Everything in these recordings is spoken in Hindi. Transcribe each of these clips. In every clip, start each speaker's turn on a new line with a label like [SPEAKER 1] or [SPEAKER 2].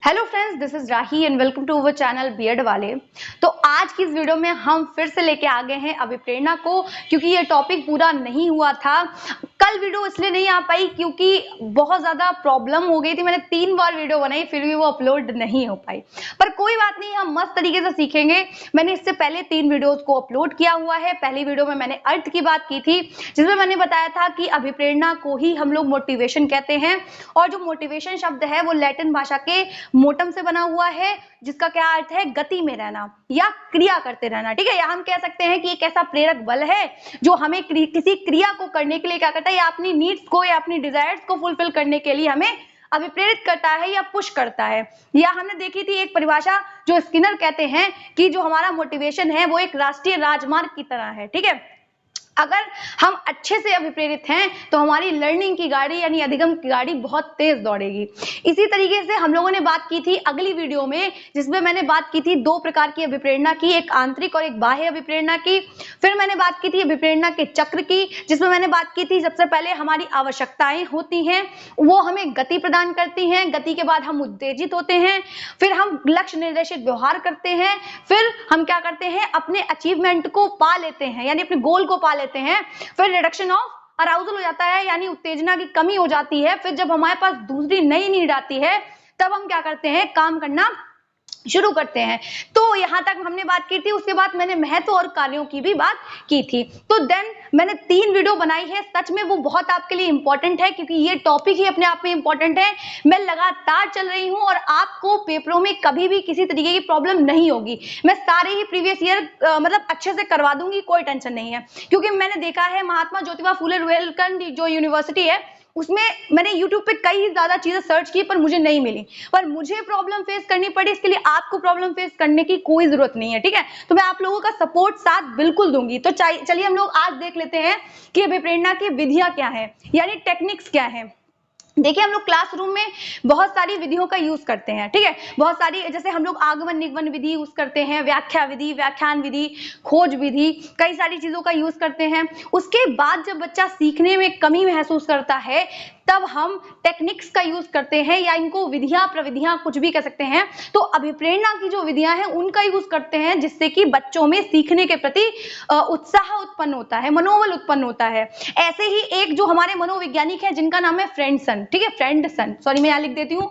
[SPEAKER 1] Hello friends, this is Rahi and welcome to our channel BEd वाले। तो आज की इस वीडियो में हम फिर से लेके आ गए हैं अभिप्रेरणा को, क्योंकि ये टॉपिक पूरा नहीं हुआ था। कल वीडियो इसलिए नहीं आ पाई क्योंकि बहुत ज्यादा प्रॉब्लम हो गई थी। मैंने 3 बार वीडियो बनाई फिर भी वो अपलोड नहीं हो पाई, पर कोई बात नहीं, हम मस्त तरीके से सीखेंगे। मैंने इससे पहले 3 वीडियोस को अपलोड किया हुआ है। पहली वीडियो में मैंने अर्थ की बात की थी, जिसमें मैंने बताया था कि अभिप्रेरणा को ही हम लोग मोटिवेशन कहते हैं, और जो मोटिवेशन शब्द है वो लैटिन भाषा के मोटम से बना हुआ है, जिसका क्या अर्थ है, गति में रहना या क्रिया करते रहना। ठीक है, या हम कह सकते हैं कि एक ऐसा प्रेरक बल है जो हमें किसी क्रिया को करने के लिए क्या करता है, या अपनी नीड्स को या अपनी डिजायर्स को फुलफिल करने के लिए हमें अभिप्रेरित करता है या पुश करता है। या हमने देखी थी एक परिभाषा जो स्किनर कहते हैं कि जो हमारा मोटिवेशन है वो एक राष्ट्रीय राजमार्ग की तरह है। ठीक है, अगर हम अच्छे से अभिप्रेरित हैं तो हमारी लर्निंग की गाड़ी यानी अधिगम की गाड़ी बहुत तेज दौड़ेगी। इसी तरीके से हम लोगों ने बात की थी अगली वीडियो में, जिसमें मैंने बात की थी 2 प्रकार की अभिप्रेरणा की, एक आंतरिक और एक बाह्य अभिप्रेरणा की। फिर मैंने बात की थी अभिप्रेरणा के चक्र की, जिसमें मैंने बात की थी सबसे पहले हमारी आवश्यकताएं होती हैं, वो हमें गति प्रदान करती हैं, गति के बाद हम उत्तेजित होते हैं, फिर हम लक्ष्य निर्देशित व्यवहार करते हैं, फिर हम क्या करते हैं, अपने अचीवमेंट को पा लेते हैं यानी अपने गोल को पा लेते हैं, फिर रिडक्शन ऑफ अराउजल हो जाता है यानी उत्तेजना की कमी हो जाती है, फिर जब हमारे पास दूसरी नई नीड आती है तब हम क्या करते हैं, काम करना शुरू करते हैं। तो यहां तक हमने बात की थी। उसके बाद मैंने महत्व और कार्यों की भी बात की थी। तो देन मैंने 3 वीडियो बनाई है, सच में वो बहुत आपके लिए इंपॉर्टेंट है क्योंकि ये टॉपिक ही अपने आप में इंपॉर्टेंट है। मैं लगातार चल रही हूं और आपको पेपरों में कभी भी किसी तरीके की प्रॉब्लम नहीं होगी। मैं सारे ही प्रीवियस ईयर मतलब अच्छे से करवा दूंगी, कोई टेंशन नहीं है, क्योंकि मैंने देखा है महात्मा ज्योतिबा फुले रुहेलखंड जो यूनिवर्सिटी है उसमें मैंने YouTube पे कई ज्यादा चीजें सर्च की पर मुझे नहीं मिली, पर मुझे प्रॉब्लम फेस करनी पड़ी। इसके लिए आपको प्रॉब्लम फेस करने की कोई जरूरत नहीं है। ठीक है, तो मैं आप लोगों का सपोर्ट साथ बिल्कुल दूंगी। तो चलिए हम लोग आज देख लेते हैं कि अभिप्रेरणा की विधियां क्या है यानी टेक्निक्स क्या है। देखिए, हम लोग क्लासरूम में बहुत सारी विधियों का यूज करते हैं। ठीक है, बहुत सारी, जैसे हम लोग आगमन निगमन विधि यूज करते हैं, व्याख्या विधि, व्याख्यान विधि, खोज विधि, कई सारी चीजों का यूज करते हैं। उसके बाद जब बच्चा सीखने में कमी महसूस करता है तब हम टेक्निक्स का यूज करते हैं, या इनको विधियां प्रविधियां कुछ भी कह सकते हैं। तो अभिप्रेरणा की जो विधियां हैं उनका यूज करते हैं, जिससे कि बच्चों में सीखने के प्रति उत्साह उत्पन्न होता है, मनोबल उत्पन्न होता है। ऐसे ही एक जो हमारे मनोवैज्ञानिक है जिनका नाम है फ्रेंडसन। ठीक है, फ्रेंडसन, सॉरी मैं यहां लिख देती हूं।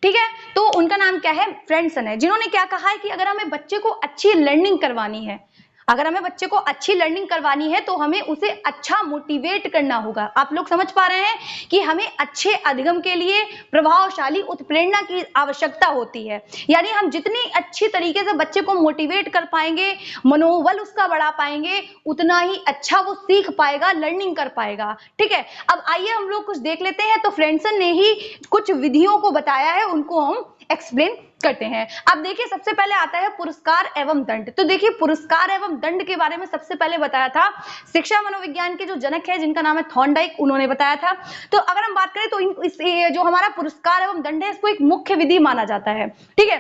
[SPEAKER 1] ठीक है, तो उनका नाम क्या है, फ्रेंडसन है, जिन्होंने क्या कहा है कि अगर हमें बच्चे को अच्छी लर्निंग करवानी है, अगर हमें बच्चे को अच्छी लर्निंग करवानी है तो हमें उसे अच्छा मोटिवेट करना होगा। आप लोग समझ पा रहे हैं कि हमें अच्छे अधिगम के लिए प्रभावशाली उत्प्रेरणा की आवश्यकता होती है। यानी हम जितनी अच्छी तरीके से बच्चे को मोटिवेट कर पाएंगे, मनोबल उसका बढ़ा पाएंगे, उतना ही अच्छा वो सीख पाएगा, लर्निंग कर पाएगा। ठीक है, अब आइए हम लोग कुछ देख लेते हैं। तो फ्रेंडसन ने ही कुछ विधियों को बताया है, उनको हम एक्सप्लेन करते हैं। अब देखिए, सबसे पहले आता है पुरस्कार एवं दंड। तो देखिए, पुरस्कार एवं दंड के बारे में सबसे पहले बताया था शिक्षा मनोविज्ञान के जो जनक है जिनका नाम है थॉर्नडाइक, उन्होंने बताया था। तो अगर हम बात करें तो जो हमारा पुरस्कार एवं दंड है इसको एक मुख्य विधि माना जाता है। ठीक है,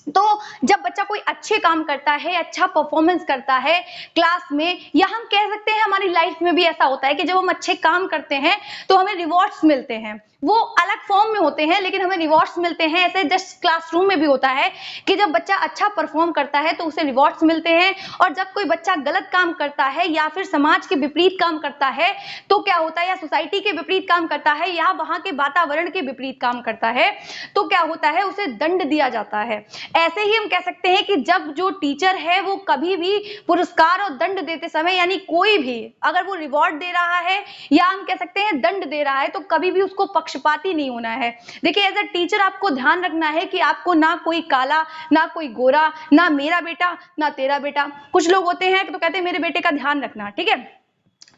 [SPEAKER 1] तो जब बच्चा कोई अच्छे काम करता है, अच्छा परफॉर्मेंस करता है क्लास में, या हम कह सकते हैं हमारी लाइफ में भी ऐसा होता है कि जब हम अच्छे काम करते हैं तो हमें रिवॉर्ड्स मिलते हैं। वो अलग फॉर्म में होते हैं लेकिन हमें रिवॉर्ड्स मिलते हैं। ऐसे जस्ट क्लासरूम में भी होता है कि जब बच्चा अच्छा परफॉर्म करता है तो उसे रिवॉर्ड्स मिलते हैं, और जब कोई बच्चा गलत काम करता है या फिर समाज के विपरीत काम करता है तो क्या होता है, या सोसाइटी के विपरीत काम करता है या वहां के वातावरण के विपरीत काम करता है तो क्या होता है, उसे दंड दिया जाता है। ऐसे ही हम कह सकते हैं कि जब जो टीचर है वो कभी भी पुरस्कार और दंड देते समय, यानी कोई भी अगर वो रिवॉर्ड दे रहा है या हम कह सकते हैं दंड दे रहा है, तो कभी भी उसको पक्षपाती नहीं होना है। देखिए, एज अ टीचर आपको ध्यान रखना है कि आपको ना कोई काला, ना कोई गोरा, ना मेरा बेटा, ना तेरा बेटा। कुछ लोग होते हैं तो कहते हैं मेरे बेटे का ध्यान रखना। ठीक है,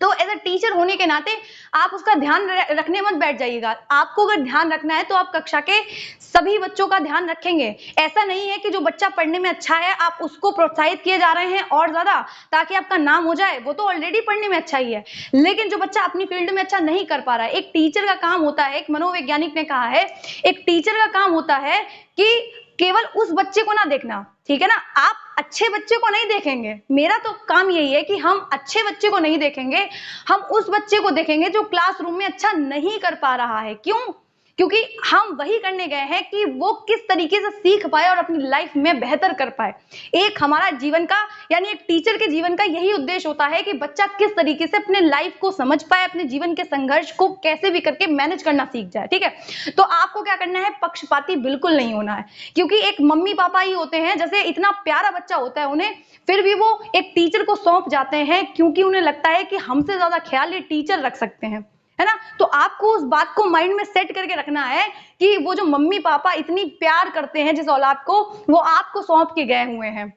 [SPEAKER 1] तो एज अ टीचर होने के नाते आप उसका ध्यान रखने मत बैठ जाइएगा। आपको अगर ध्यान रखना है तो आप कक्षा के सभी बच्चों का ध्यान रखेंगे। ऐसा नहीं है कि जो बच्चा पढ़ने में अच्छा है आप उसको प्रोत्साहित किए जा रहे हैं और ज्यादा ताकि आपका नाम हो जाए, वो तो ऑलरेडी पढ़ने में अच्छा ही है। लेकिन जो बच्चा अपनी फील्ड में अच्छा नहीं कर पा रहा है, एक टीचर का काम होता है, एक मनोवैज्ञानिक ने कहा है, एक टीचर का काम होता है कि केवल उस बच्चे को ना देखना, ठीक है ना, आप आप अच्छे बच्चे को नहीं देखेंगे, मेरा तो काम यही है कि हम अच्छे बच्चे को नहीं देखेंगे, हम उस बच्चे को देखेंगे जो क्लासरूम में अच्छा नहीं कर पा रहा है। क्यों? क्योंकि हम वही करने गए हैं कि वो किस तरीके से सीख पाए और अपनी लाइफ में बेहतर कर पाए। एक हमारा जीवन का यानी एक टीचर के जीवन का यही उद्देश्य होता है कि बच्चा किस तरीके से अपने लाइफ को समझ पाए, अपने जीवन के संघर्ष को कैसे भी करके मैनेज करना सीख जाए। ठीक है, तो आपको क्या करना है, पक्षपाती बिल्कुल नहीं होना है, क्योंकि एक मम्मी पापा ही होते हैं, जैसे इतना प्यारा बच्चा होता है उन्हें, फिर भी वो एक टीचर को सौंप जाते हैं क्योंकि उन्हें लगता है कि हमसे ज्यादा ख्याल ये टीचर रख सकते हैं, है ना। तो आपको उस बात को माइंड में सेट करके रखना है कि वो जो मम्मी पापा इतनी प्यार करते हैं जिस औलाद को, वो आपको सौंप के गए हुए हैं।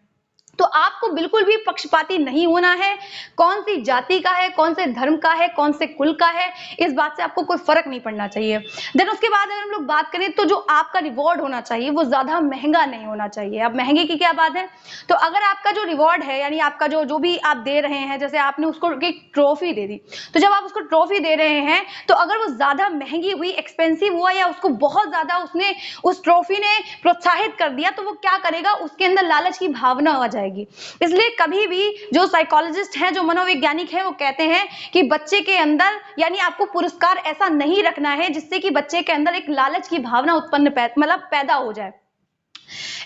[SPEAKER 1] तो आपको बिल्कुल भी पक्षपाती नहीं होना है। कौन सी जाति का है, कौन से धर्म का है, कौन से कुल का है, इस बात से आपको कोई फर्क नहीं पड़ना चाहिए। देन उसके बाद अगर हम लोग बात करें तो जो आपका रिवॉर्ड होना चाहिए वो ज्यादा महंगा नहीं होना चाहिए। अब महंगे की क्या बात है, तो अगर आपका जो रिवॉर्ड है यानी आपका जो भी आप दे रहे हैं, जैसे आपने उसको एक ट्रॉफी दे दी, तो जब आप उसको ट्रॉफी दे रहे हैं तो अगर वो ज्यादा महंगी हुई, एक्सपेंसिव हुआ, या उसको बहुत ज्यादा उसने उस ट्रॉफी ने प्रोत्साहित कर दिया, तो वो क्या करेगा, उसके अंदर लालच की भावना आ जाएगी। इसलिए कभी भी जो साइकोलॉजिस्ट हैं, जो मनोवैज्ञानिक हैं, वो कहते हैं कि बच्चे के अंदर यानी आपको पुरस्कार ऐसा नहीं रखना है जिससे कि बच्चे के अंदर एक लालच की भावना उत्पन्न पैदा हो जाए।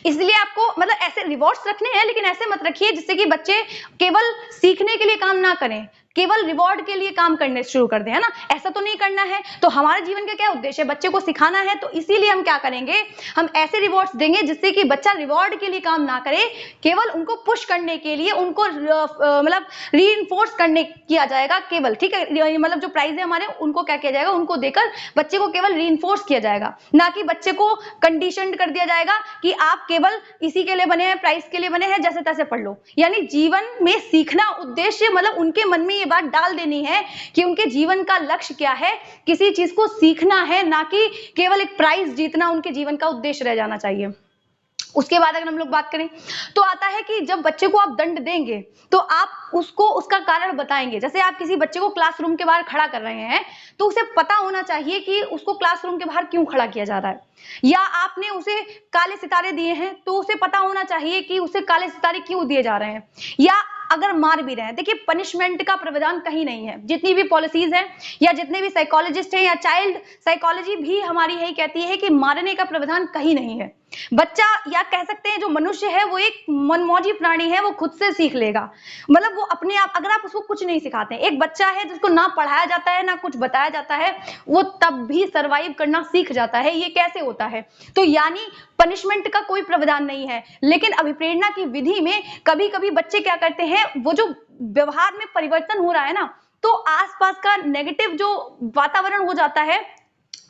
[SPEAKER 1] इसलिए आपको ऐसे रिवॉर्ड्स रखने हैं, लेकिन ऐसे मत रखिए जिससे कि बच्चे केवल सीखने के लिए काम ना करें, केवल रिवॉर्ड के लिए काम करने शुरू कर दें, है ना। ऐसा तो नहीं करना है। तो हमारे जीवन का क्या उद्देश्य है, बच्चे को सिखाना है, तो इसीलिए हम क्या करेंगे, हम ऐसे रिवॉर्ड्स देंगे जिससे कि बच्चा रिवॉर्ड के लिए काम ना करे, केवल उनको पुश करने के लिए, उनको रीइंफोर्स करने किया जाएगा केवल। ठीक है, जो प्राइज है हमारे, उनको क्या किया जाएगा, उनको देकर बच्चे को केवल रीइंफोर्स किया जाएगा, ना कि बच्चे को कंडीशन कर दिया जाएगा कि आप केवल इसी के लिए बने हैं, प्राइज के लिए बने हैं, जैसे तैसे पढ़ लो। यानी जीवन में सीखना उद्देश्य, उनके मन में ये बात डाल देनी है कि उनके जीवन का लक्ष्य क्या है, किसी चीज को सीखना है, ना कि केवल एक प्राइज जीतना उनके जीवन का उद्देश्य रह जाना चाहिए। उसके बाद अगर हम लोग बात करें तो आता है कि जब बच्चे को आप दंड देंगे तो आप उसको उसका कारण बताएंगे। जैसे आप किसी बच्चे को क्लासरूम के बाहर खड़ा कर रहे हैं तो उसे पता होना चाहिए कि उसको क्लासरूम के बाहर क्यों खड़ा किया जा रहा है, या आपने उसे काले सितारे दिए हैं तो उसे पता होना चाहिए कि उसे काले सितारे क्यों दिए जा रहे हैं। या अगर मार भी रहे हैं, देखिए पनिशमेंट का प्रावधान कहीं नहीं है। जितनी भी पॉलिसीज हैं या जितने भी साइकोलॉजिस्ट हैं या चाइल्ड साइकोलॉजी भी हमारी यही कहती है कि मारने का प्रावधान कहीं नहीं है। बच्चा या कह सकते हैं जो मनुष्य है वो एक मनमौजी प्राणी है, वो खुद से सीख लेगा। वो अपने आप, अगर आप उसको कुछ नहीं सिखाते, एक बच्चा है जिसको ना पढ़ाया जाता है ना कुछ बताया जाता है, वो तब भी सरवाइव करना सीख जाता है। ये कैसे होता है, तो यानी पनिशमेंट का कोई प्रावधान नहीं है। लेकिन अभिप्रेरणा की विधि में कभी कभी बच्चे क्या करते हैं, वो जो व्यवहार में परिवर्तन हो रहा है ना, तो आसपास का नेगेटिव जो वातावरण हो जाता है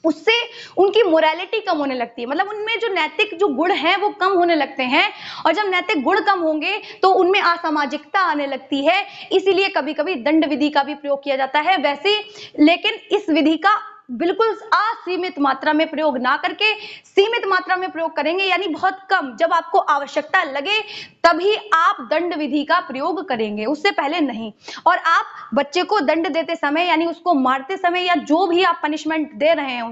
[SPEAKER 1] उससे उनकी मोरालिटी कम होने लगती है। उनमें जो नैतिक जो गुण हैं वो कम होने लगते हैं, और जब नैतिक गुण कम होंगे तो उनमें असामाजिकता आने लगती है। इसीलिए कभी कभी दंड विधि का भी प्रयोग किया जाता है वैसे, लेकिन इस विधि का बिल्कुल असीमित मात्रा में प्रयोग ना करके सीमित मात्रा में प्रयोग करेंगे, यानी बहुत कम, जब आपको आवश्यकता लगे तभी आप दंड विधि का प्रयोग करेंगे, उससे पहले नहीं। और आप बच्चे को दंड देते समय यानी उसको मारते समय या जो भी आप पनिशमेंट दे रहे हैं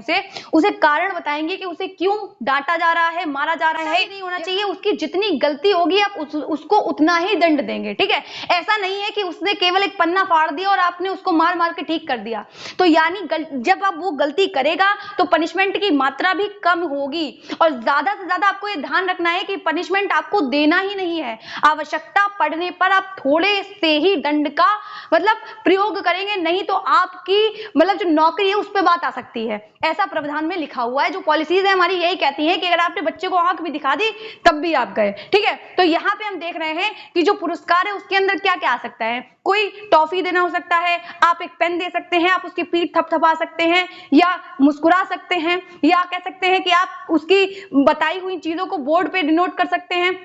[SPEAKER 1] उसे कारण बताएंगे कि उसे क्यों डांटा जा रहा है, मारा जा रहा है। नहीं होना चाहिए, उसकी जितनी गलती होगी आप उसको उतना ही दंड देंगे। ठीक है, ऐसा नहीं है कि उसने केवल एक पन्ना फाड़ दिया और आपने उसको मार मार के ठीक कर दिया। तो यानी जब आप वो गलती करेगा तो पनिशमेंट की मात्रा भी कम होगी, और ज्यादा से ज्यादा आपको ये ध्यान रखना है कि पनिशमेंट आपको देना ही नहीं है। आवश्यकता पड़ने पर आप थोड़े से ही दंड का प्रयोग करेंगे, नहीं तो आपकी जो नौकरी है उस पर बात आ सकती है। ऐसा प्रावधान में लिखा हुआ है। जो पॉलिसीज है हमारी यही कहती हैं कि अगर आपने बच्चे को आंख भी दिखा दी तब भी आप गए। ठीक है, तो यहाँ पे हम देख रहे हैं कि जो पुरस्कार है उसके अंदर क्या क्या आ सकता है। कोई टॉफी देना हो सकता है, आप एक पेन दे सकते हैं, आप उसकी पीठ थपथपा सकते हैं या मुस्कुरा सकते हैं, या कह सकते हैं कि आप उसकी बताई हुई चीजों को बोर्ड पे डिनोट कर सकते हैं।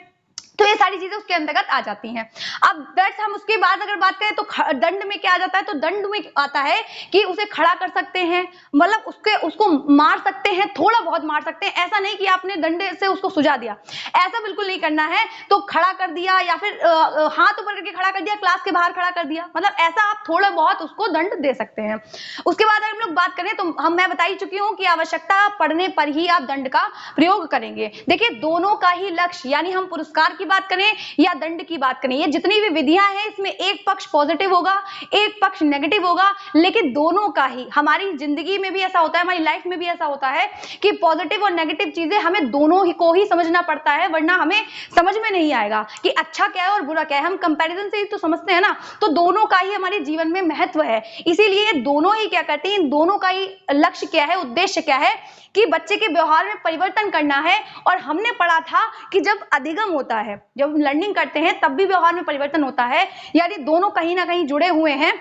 [SPEAKER 1] तो ये सारी चीजें उसके अंतर्गत आ जाती हैं। अब दैट्स हम उसके बाद अगर बात करें तो दंड में क्या आ जाता है, तो दंड में आता है कि उसे खड़ा कर सकते हैं, उसको मार सकते हैं, थोड़ा बहुत मार सकते हैं। ऐसा नहीं कि आपने डंडे से उसको सुझा दिया, ऐसा बिल्कुल नहीं करना है। तो खड़ा कर दिया या फिर हाथ ऊपर करके खड़ा कर दिया, क्लास के बाहर खड़ा कर दिया, ऐसा आप थोड़ा बहुत उसको दंड दे सकते हैं। उसके बाद अगर हम लोग बात करें तो मैं बता ही चुकी हूं कि आवश्यकता पड़ने पर ही आप दंड का प्रयोग करेंगे। देखिए दोनों का ही लक्ष्य, यानी हम पुरस्कार की की बात करें या दंड की बात करें, ये जितनी भी विधियां हैं इसमें एक पक्ष पॉजिटिव होगा, एक पक्ष नेगेटिव होगा, लेकिन दोनों का ही हमारी जिंदगी में भी ऐसा होता है, हमारी लाइफ में भी ऐसा होता है कि पॉजिटिव और नेगेटिव चीजें हमें दोनों ही को ही समझना पड़ता है, वरना हमें समझ में नहीं आएगा कि अच्छा क्या है और बुरा क्या है। हम कंपैरिजन से ही तो समझते हैं ना, तो दोनों का ही हमारे जीवन में महत्व है। इसीलिए दोनों ही क्या करते हैं, इन दोनों का ही लक्ष्य क्या है, उद्देश्य क्या है कि बच्चे के व्यवहार में परिवर्तन करना है। और हमने पढ़ा था कि जब अधिगम होता है, जब हम लर्निंग करते हैं तब भी व्यवहार में परिवर्तन होता है, यानी दोनों कहीं ना कहीं जुड़े हुए हैं।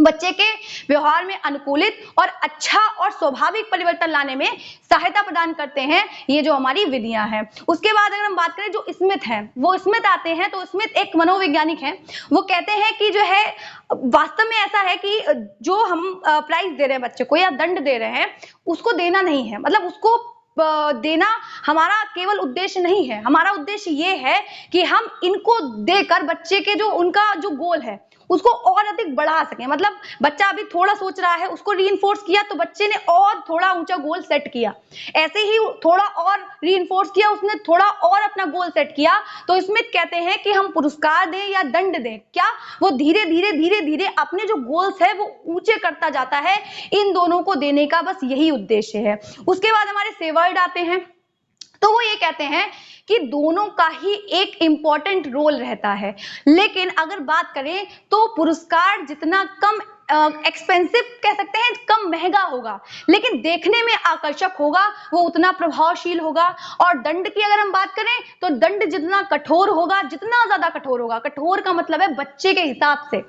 [SPEAKER 1] बच्चे के व्यवहार में अनुकूलित और अच्छा और स्वाभाविक परिवर्तन लाने में सहायता प्रदान करते हैं ये जो हमारी विधियां हैं। उसके बाद अगर हम बात करें जो स्मिथ हैं, वो स्मिथ आते हैं, तो स्मिथ एक मनोवैज्ञानिक हैं। वो कहते हैं कि जो है वास्तव में ऐसा है कि जो हम प्राइज दे रहे हैं बच्चे को या दंड दे रहे हैं, उसको देना नहीं है, मतलब उसको देना हमारा केवल उद्देश्य नहीं है। हमारा उद्देश्य ये है कि हम इनको देकर बच्चे के जो उनका जो गोल है उसको और अधिक बढ़ा सकें। मतलब बच्चा अभी थोड़ा सोच रहा है, उसको रीइंफोर्स किया तो बच्चे ने और थोड़ा ऊंचा गोल सेट किया, ऐसे ही थोड़ा और रीइंफोर्स किया, उसने थोड़ा और अपना गोल सेट किया। तो स्मिथ कहते हैं कि हम पुरस्कार दें या दंड दें, क्या वो धीरे धीरे धीरे धीरे अपने जो गोल्स है वो ऊंचे करता जाता है। इन दोनों को देने का बस यही उद्देश्य है। उसके बाद हमारे सेवर्ड आते हैं, तो वो ये कहते हैं कि दोनों का ही एक इंपॉर्टेंट रोल रहता है, लेकिन अगर बात करें तो पुरस्कार जितना कम एक्सपेंसिव कह सकते हैं, कम महंगा होगा, लेकिन देखने में आकर्षक होगा, वो उतना प्रभावशील होगा। और दंड की अगर हम बात करें तो दंड जितना कठोर होगा, जितना ज्यादा कठोर होगा, कठोर का मतलब है बच्चे के हिसाब से,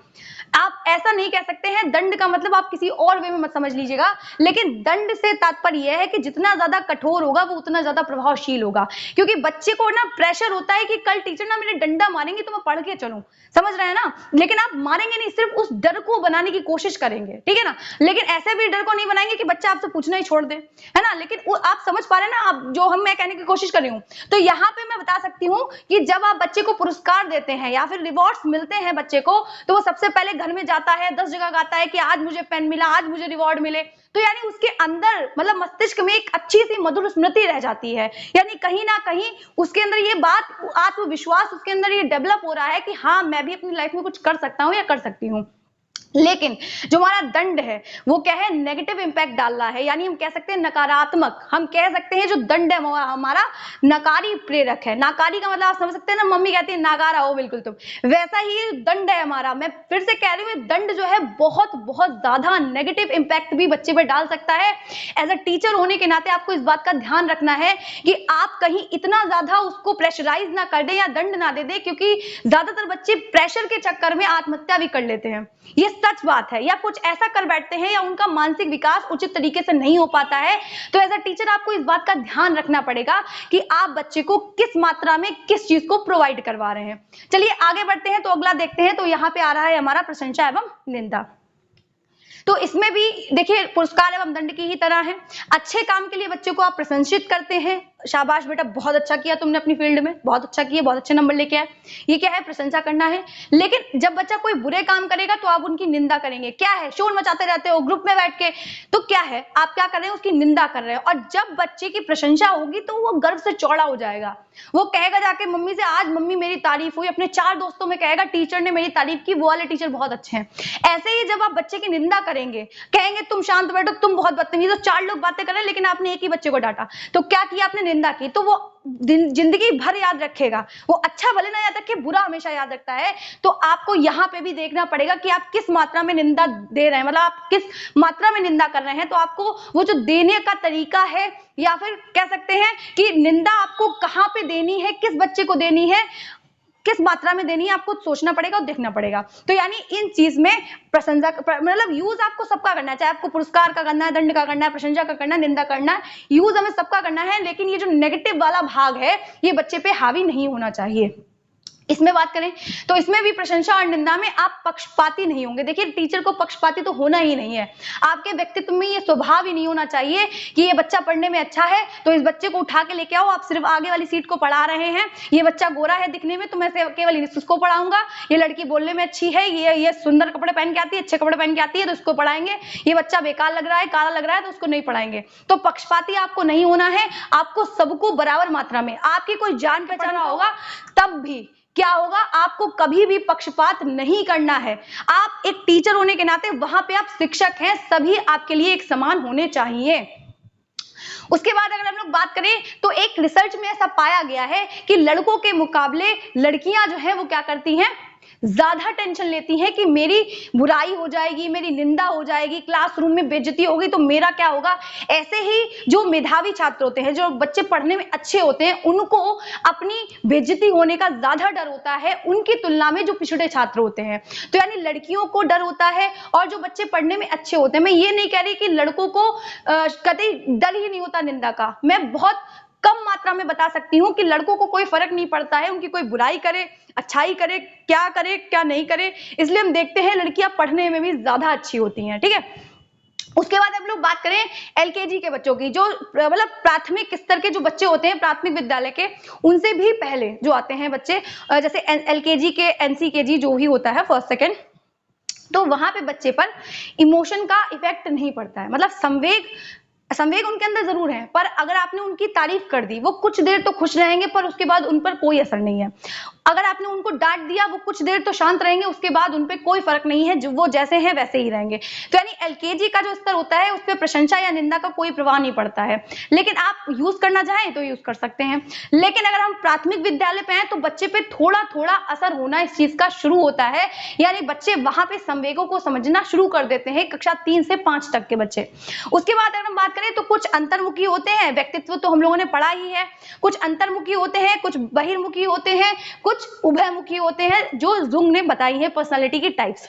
[SPEAKER 1] आप ऐसा नहीं कह सकते हैं दंड का मतलब आप किसी और वे में मत समझ लीजिएगा, लेकिन दंड से तात्पर्य यह है कि जितना ज्यादा कठोर होगा वो उतना ज्यादा प्रभावशील होगा। क्योंकि बच्चे को ना प्रेशर होता है कि कल टीचर ना मेरे डंडा मारेंगे तो मैं पढ़ के चलूं, समझ रहे हैं ना, लेकिन आप मारेंगे नहीं, सिर्फ उस डर को बनाने की कोशिश करेंगे, ठीक है ना। लेकिन ऐसे भी डर को नहीं बनाएंगे कि बच्चा आपसे पूछना ही छोड़ दे, है ना। लेकिन आप समझ पा रहे हैं ना, आप जो मैं कहने की कोशिश कर रही हूँ। तो यहाँ पे मैं बता सकती हूँ कि जब आप बच्चे को पुरस्कार देते हैं या फिर रिवॉर्ड्स मिलते हैं बच्चे को, तो वो सबसे पहले घर में जाता है, 10 जगह गाता है कि आज मुझे पेन मिला, आज मुझे रिवॉर्ड मिले। तो यानी उसके अंदर मतलब मस्तिष्क में एक अच्छी सी मधुर स्मृति रह जाती है, यानी कहीं ना कहीं उसके अंदर ये बात, आत्मविश्वास उसके अंदर ये डेवलप हो रहा है कि हाँ मैं भी अपनी लाइफ में कुछ कर सकता हूँ या कर सकती हूँ। लेकिन जो हमारा दंड है वो क्या है, नेगेटिव इंपैक्ट डाल रहा है, यानी हम कह सकते हैं नकारात्मक, हम कह सकते हैं जो दंड है हमारा नकारी प्रेरक है। नाकारी का मतलब आप समझ सकते हैं ना, मम्मी कहती है नाकारा हो बिल्कुल तुम, वैसा ही दंड है हमारा। मैं फिर से कह रही हूँ, दंड जो है बहुत बहुत ज्यादा नेगेटिव इंपैक्ट भी बच्चे पर डाल सकता है। एज अ टीचर होने के नाते आपको इस बात का ध्यान रखना है कि आप कहीं इतना ज्यादा उसको प्रेशराइज ना कर दें या दंड ना दे दें, क्योंकि ज्यादातर बच्चे प्रेशर के चक्कर में आत्महत्या भी कर लेते हैं, ये सच बात है, या कुछ ऐसा कर बैठते हैं या उनका मानसिक विकास उचित तरीके से नहीं हो पाता है। तो एज अ टीचर आपको इस बात का ध्यान रखना पड़ेगा कि आप बच्चे को किस मात्रा में किस चीज को प्रोवाइड करवा रहे हैं। चलिए आगे बढ़ते हैं, तो अगला देखते हैं। तो यहाँ पे आ रहा है हमारा प्रशंसा एवं निंदा। तो इसमें भी देखिए पुरस्कार एवं दंड की ही तरह है। अच्छे काम के लिए बच्चे को आप प्रशंसित करते हैं, शाबाश बेटा बहुत अच्छा किया तुमने अपनी फील्ड में, बहुत अच्छा किया, बहुत अच्छे नंबर लेके आए, ये क्या है, प्रशंसा करना है। लेकिन जब बच्चा कोई बुरे काम करेगा तो आप उनकी निंदा करेंगे, क्या है, शोर मचाते रहते हो ग्रुप में बैठ के, तो क्या है, आप क्या कर रहे हैं, उसकी निंदा कर रहे हैं। और जब बच्चे की प्रशंसा होगी तो वो गर्व से चौड़ा हो जाएगा, वो कहेगा जाके मम्मी से, आज मम्मी मेरी तारीफ हुई, अपने 4 दोस्तों में कहेगा टीचर ने मेरी तारीफ की, वो वाले टीचर बहुत अच्छे हैं। ऐसे ही जब आप बच्चे की निंदा करेंगे, कहेंगे तुम शांत बैठो, तुम बहुत बदतमीज हो, 4 लोग बातें कर रहे हैं लेकिन आपने एक ही बच्चे को डांटा, तो क्या किया आपने, निंदा की, तो वो जिंदगी भर याद रखेगा। वो अच्छा भले ना याद रखे, बुरा हमेशा याद रखता है। तो आपको यहाँ पे भी देखना पड़ेगा कि आप किस मात्रा में निंदा दे रहे हैं, मतलब आप किस मात्रा में निंदा कर रहे हैं। तो आपको वो जो देने का तरीका है, या फिर कह सकते हैं कि निंदा आपको कहाँ पे देनी है, किस बच्चे को देनी है, किस मात्रा में देनी है, आपको सोचना पड़ेगा और देखना पड़ेगा। तो यानी इन चीज में प्रशंसा मतलब यूज आपको सबका करना है, चाहे आपको पुरस्कार का करना है, दंड का करना है, प्रशंसा का करना है, निंदा करना है, यूज हमें सबका करना है। लेकिन ये जो नेगेटिव वाला भाग है ये बच्चे पे हावी नहीं होना चाहिए। इसमें बात करें तो इसमें भी प्रशंसा और निंदा में आप पक्षपाती नहीं होंगे। देखिए टीचर को पक्षपाती तो होना ही नहीं है, आपके व्यक्तित्व में ये स्वभाव ही नहीं होना चाहिए कि ये बच्चा पढ़ने में अच्छा है तो इस बच्चे को उठा के लेके आओ, आप सिर्फ आगे वाली सीट को पढ़ा रहे हैं। ये बच्चा गोरा है दिखने में तो मैं केवल इसको पढ़ाऊंगा, ये लड़की बोलने में अच्छी है, ये सुंदर कपड़े पहन के आती है, अच्छे कपड़े पहन के आती है तो उसको पढ़ाएंगे, ये बच्चा बेकार लग रहा है, काला लग रहा है तो उसको नहीं पढ़ाएंगे। तो पक्षपाती आपको नहीं होना है, आपको सबको बराबर मात्रा में, आपकी कोई जान पहचान होगा तब भी क्या होगा, आपको कभी भी पक्षपात नहीं करना है। आप एक टीचर होने के नाते वहां पे आप शिक्षक हैं, सभी आपके लिए एक समान होने चाहिए। उसके बाद अगर हम लोग बात करें तो एक रिसर्च में ऐसा पाया गया है कि लड़कों के मुकाबले लड़कियां जो है वो क्या करती हैं, ज्यादा टेंशन लेती हैं कि मेरी बुराई हो जाएगी, मेरी निंदा हो जाएगी, क्लासरूम में बेइज्जती होगी तो मेरा क्या होगा। ऐसे ही जो मेधावी छात्र होते हैं, जो बच्चे पढ़ने में अच्छे होते हैं, उनको अपनी बेइज्जती होने का ज्यादा डर होता है उनकी तुलना में जो पिछड़े छात्र होते हैं। तो यानी लड़कियों को डर होता है और जो बच्चे पढ़ने में अच्छे होते हैं। मैं ये नहीं कह रही कि लड़कों को कतई डर ही नहीं होता निंदा का, मैं बहुत कम मात्रा में बता सकती हूँ कि लड़कों को कोई फर्क नहीं पड़ता है, उनकी कोई बुराई करे, अच्छाई करे, क्या नहीं करे, इसलिए हम देखते हैं लड़कियां पढ़ने में भी ज्यादा अच्छी होती हैं। ठीक है, उसके बाद हम लोग बात करें एलकेजी के बच्चों की, जो मतलब प्राथमिक स्तर के जो बच्चे होते हैं प्राथमिक विद्यालय के, उनसे भी पहले जो आते हैं बच्चे, जैसे एलकेजी के एनसीकेजी जो भी होता है फर्स्ट सेकेंड, तो वहां पे बच्चे पर इमोशन का इफेक्ट नहीं पड़ता है। मतलब संवेग उनके अंदर जरूर है, पर अगर आपने उनकी तारीफ कर दी, वो कुछ देर तो खुश रहेंगे पर उसके बाद उन पर कोई असर नहीं है। अगर आपने उनको डांट दिया, वो कुछ देर तो शांत रहेंगे, उसके बाद उन पे कोई फर्क नहीं है, जो वो जैसे हैं वैसे ही रहेंगे। तो यानी एलकेजी का जो स्तर होता है उस पर प्रशंसा या निंदा का कोई प्रभाव नहीं पड़ता है, लेकिन आप यूज करना चाहें तो यूज कर सकते हैं। लेकिन अगर हम प्राथमिक विद्यालय पे हैं तो बच्चे पे थोड़ा थोड़ा असर होना इस चीज का शुरू होता है, यानी बच्चे वहां पे संवेगों को समझना शुरू कर देते हैं, कक्षा 3 से 5 तक के बच्चे। उसके बाद अगर हम बात करें तो कुछ अंतर्मुखी होते हैं, व्यक्तित्व तो हम लोगों ने पढ़ा ही है, कुछ अंतर्मुखी होते हैं, कुछ बहिर्मुखी होते हैं, कुछ उभयमुखी होते हैं, जो जुंग ने बताई है पर्सनालिटी की टाइप्स।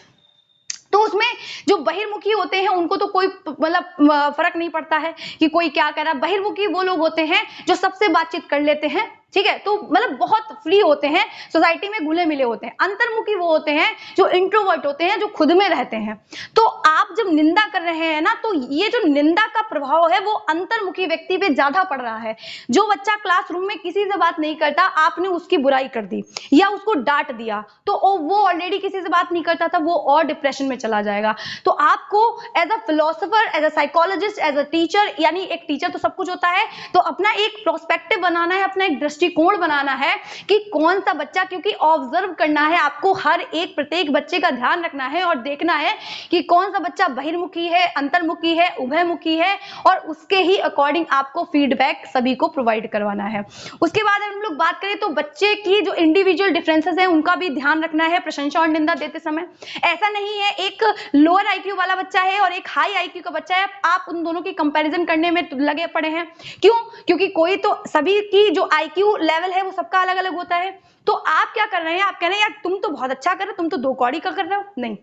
[SPEAKER 1] तो उसमें जो बहिर्मुखी होते हैं उनको तो कोई मतलब फर्क नहीं पड़ता है कि कोई क्या कह रहा है। बहिर्मुखी वो लोग होते हैं जो सबसे बातचीत कर लेते हैं, ठीक है, तो मतलब बहुत फ्री होते हैं, सोसाइटी में घुले मिले होते हैं। अंतर्मुखी वो होते हैं जो इंट्रोवर्ट होते हैं, जो खुद में रहते हैं। तो आप जब निंदा कर रहे हैं ना, तो ये जो निंदा का प्रभाव है वो अंतर्मुखी व्यक्ति पे ज्यादा पड़ रहा है। जो बच्चा क्लासरूम में किसी से बात नहीं करता, आपने उसकी बुराई कर दी या उसको डांट दिया, तो वो ऑलरेडी किसी से बात नहीं करता था, वो और डिप्रेशन में चला जाएगा। तो आपको as a philosopher, as a psychologist, as a teacher, यानी एक टीचर तो सब कुछ होता है, तो अपना एक प्रोस्पेक्टिव बनाना है, अपना एक दृष्टिकोण बनाना है कि कौन सा बच्चा, क्योंकि ऑब्जर्व करना है आपको, हर एक प्रत्येक बच्चे का ध्यान रखना है और देखना है कि कौन सा बच्चा बहिर्मुखी है, अंतर्मुखी है, उभयमुखी है, और उसके ही अकॉर्डिंग आपको फीडबैक सभी को प्रोवाइड करवाना है। उसके बाद हम लोग बात करें तो बच्चे की जो इंडिविजुअल डिफरेंसेस है उनका भी ध्यान रखना है प्रशंसा और निंदा देते समय। ऐसा नहीं है एक लोअर आईक्यू वाला बच्चा है और एक हाई आईक्यू का बच्चा है, आप उन दोनों की कंपैरिजन करने में लगे पड़े हैं। क्यों? क्योंकि कोई तो, सभी की जो आईक्यू लेवल है वो सबका अलग अलग होता है। तो आप क्या कर रहे हैं, आप कह रहे हैं यार तुम तो बहुत अच्छा कर रहे हो, तुम तो 2 कौड़ी का कर रहे हो। नहीं,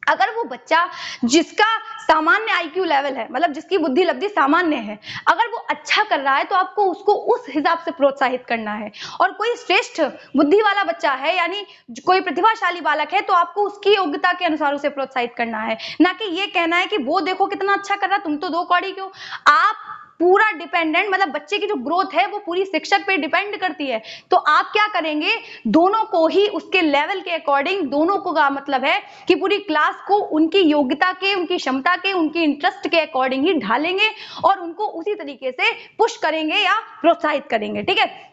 [SPEAKER 1] अगर वो बच्चा जिसका सामान्य आईक्यू लेवल है, मतलब जिसकी बुद्धि लब्धि सामान्य है, अगर वो अच्छा कर रहा है तो आपको उसको उस हिसाब से प्रोत्साहित करना है। और कोई श्रेष्ठ बुद्धि वाला बच्चा है, यानी कोई प्रतिभाशाली बालक है, तो आपको उसकी योग्यता के अनुसार उसे प्रोत्साहित करना है, ना कि ये कहना है कि वो देखो कितना अच्छा कर रहा, तुम तो 2 कौड़ी क्यों। आप पूरा डिपेंडेंट, मतलब बच्चे की जो ग्रोथ है वो पूरी शिक्षक पे डिपेंड करती है। तो आप क्या करेंगे, दोनों को ही उसके लेवल के अकॉर्डिंग, दोनों को का मतलब है कि पूरी क्लास को उनकी योग्यता के, उनकी क्षमता के, उनकी इंटरेस्ट के अकॉर्डिंग ही ढालेंगे और उनको उसी तरीके से पुश करेंगे या प्रोत्साहित करेंगे। ठीक है,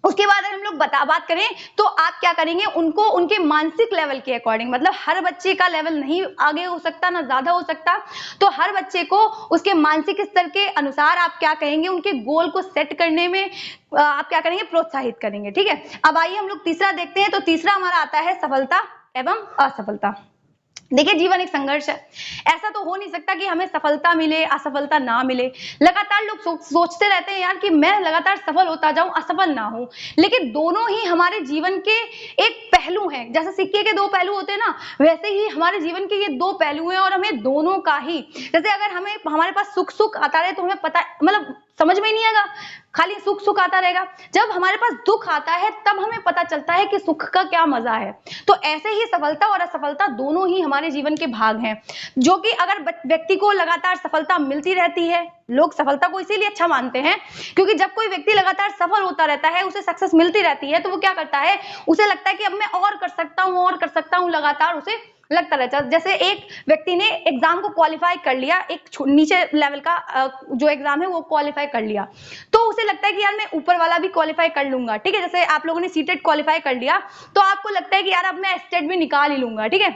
[SPEAKER 1] उसके बाद अगर हम लोग बात करें तो आप क्या करेंगे, उनको उनके मानसिक लेवल के अकॉर्डिंग, मतलब हर बच्चे का लेवल नहीं आगे हो सकता ना ज्यादा हो सकता, तो हर बच्चे को उसके मानसिक स्तर के अनुसार आप क्या कहेंगे, उनके गोल को सेट करने में आप क्या करेंगे, प्रोत्साहित करेंगे। ठीक है, अब आइए हम लोग तीसरा देखते हैं। तो तीसरा हमारा आता है सफलता एवं असफलता। देखिए, जीवन एक संघर्ष है, ऐसा तो हो नहीं सकता कि हमें सफलता मिले असफलता ना मिले। लगातार लोग सोचते रहते हैं यार कि मैं लगातार सफल होता जाऊं, असफल ना हूं, लेकिन दोनों ही हमारे जीवन के एक पहलू हैं। जैसे सिक्के के 2 पहलू होते हैं ना, वैसे ही हमारे जीवन के ये 2 पहलू हैं और हमें दोनों का ही, जैसे अगर हमें हमारे पास सुख आता रहे तो हमें पता, मतलब समझ में ही नहीं आएगा, खाली सुख सुख आता रहेगा। जब हमारे पास दुख आता है तब हमें पता चलता है कि सुख का क्या मजा है। तो ऐसे ही सफलता और असफलता दोनों ही हमारे जीवन के भाग हैं, जो कि अगर व्यक्ति को लगातार सफलता मिलती रहती है, लोग सफलता को इसीलिए अच्छा मानते हैं क्योंकि जब कोई व्यक्ति लगातार सफल होता रहता है, उसे सक्सेस मिलती रहती है, तो वो क्या करता है, उसे लगता है कि अब मैं और कर सकता हूं, और कर सकता हूं, लगातार उसे लगता रहता है। जैसे एक व्यक्ति ने एग्जाम को क्वालिफाई कर लिया, एक नीचे लेवल का जो एग्जाम है वो क्वालिफाई कर लिया, तो उसे लगता है कि यार मैं ऊपर वाला भी क्वालिफाई कर लूंगा, ठीक है। जैसे आप लोगों ने सीटेट क्वालिफाई कर लिया तो आपको लगता है कि यार अब मैं स्टेट भी निकाल ही लूंगा, ठीक है।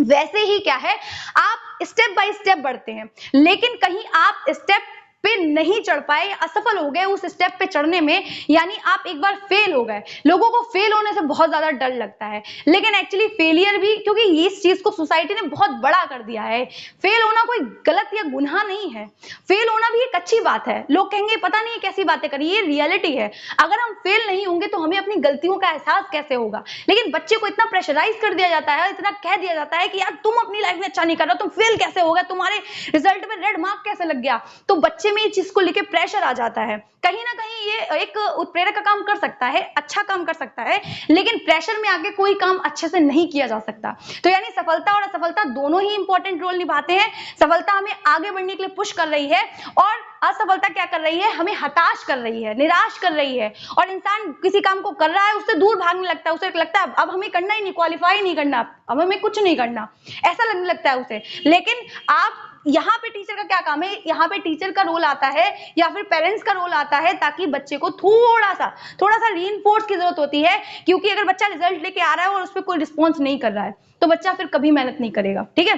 [SPEAKER 1] वैसे ही क्या है, आप स्टेप बाय स्टेप बढ़ते हैं, लेकिन कहीं आप स्टेप पे नहीं चढ़ पाए, असफल हो गए उस स्टेप पे चढ़ने में, यानी आप एक बार फेल हो गए। लोगों को फेल होने से बहुत ज्यादा डर लगता है, लेकिन एक्चुअली फेलियर भी, क्योंकि इस चीज को सोसाइटी ने बहुत बड़ा कर दिया है। फेल होना कोई गलत या गुनाह नहीं है, फेल होना भी एक अच्छी बात है। लोग कहेंगे पता नहीं कैसी बातें करी, ये रियलिटी है। अगर हम फेल नहीं होंगे तो हमें अपनी गलतियों का एहसास कैसे होगा। लेकिन बच्चे को इतना प्रेशराइज कर दिया जाता है, इतना कह दिया जाता है कि यार तुम अपनी लाइफ में अच्छा नहीं कर रहे, तुम फेल कैसे हो गए, तुम्हारे रिजल्ट में रेड मार्क कैसे लग गया, तो बच्चे में इस चीज को लेके प्रेशर आ जाता है। कहीं ना कहीं ये एक उत्प्रेरक का काम कर सकता है, अच्छा काम कर सकता है, लेकिन प्रेशर में आके कोई काम अच्छे से नहीं किया जा सकता। तो यानी सफलता और असफलता दोनों ही इंपॉर्टेंट रोल निभाते हैं। सफलता हमें आगे बढ़ने के लिए पुश कर रही है, और असफलता क्या कर रही है, हमें हताश कर रही है, निराश कर रही है। और इंसान किसी काम को कर रहा है, उससे दूर भागने लगता है, उसे लगता है अब हमें करना ही नहीं, क्वालिफाई नहीं करना, अब हमें कुछ नहीं करना, ऐसा लगने लगता है उसे। लेकिन आप यहाँ पे टीचर का क्या काम है, यहाँ पे टीचर का रोल आता है या फिर पेरेंट्स का रोल आता है, ताकि बच्चे को थोड़ा सा रीइंफोर्स की जरूरत होती है। क्योंकि अगर बच्चा रिजल्ट लेके आ रहा है और उस पर कोई रिस्पॉन्स नहीं कर रहा है, तो बच्चा फिर कभी मेहनत नहीं करेगा, ठीक है।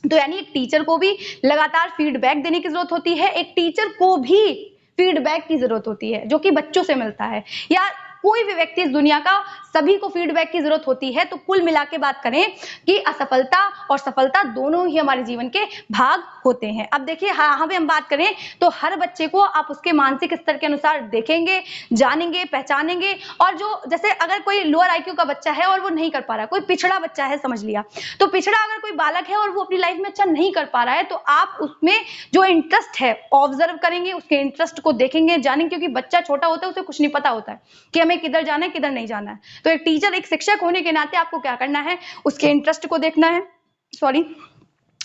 [SPEAKER 1] तो यानी एक टीचर को भी लगातार फीडबैक देने की जरूरत होती है, एक टीचर को भी फीडबैक की जरूरत होती है, जो कि बच्चों से मिलता है, या कोई भी व्यक्ति इस दुनिया का, सभी को फीडबैक की जरूरत होती है। तो कुल मिला के बात करें कि असफलता और सफलता दोनों ही हमारे जीवन के भाग होते हैं। अब देखिए, यहाँ पे हम बात करें तो हर बच्चे को आप उसके मानसिक स्तर के अनुसार देखेंगे, जानेंगे, पहचानेंगे। और जो जैसे अगर कोई लोअर आईक्यू का बच्चा है और वो नहीं कर पा रहा, कोई पिछड़ा बच्चा है समझ लिया, तो पिछड़ा अगर कोई बालक है और वो अपनी लाइफ में अच्छा नहीं कर पा रहा है, तो आप उसमें जो इंटरेस्ट है ऑब्जर्व करेंगे, उसके इंटरेस्ट को देखेंगे, जानेंगे। क्योंकि बच्चा छोटा होता है, उसे कुछ नहीं पता होता है कि हमें किधर जाना है, किधर नहीं जाना है। तो एक टीचर, एक शिक्षक होने के नाते आपको क्या करना है, उसके इंटरेस्ट को देखना है,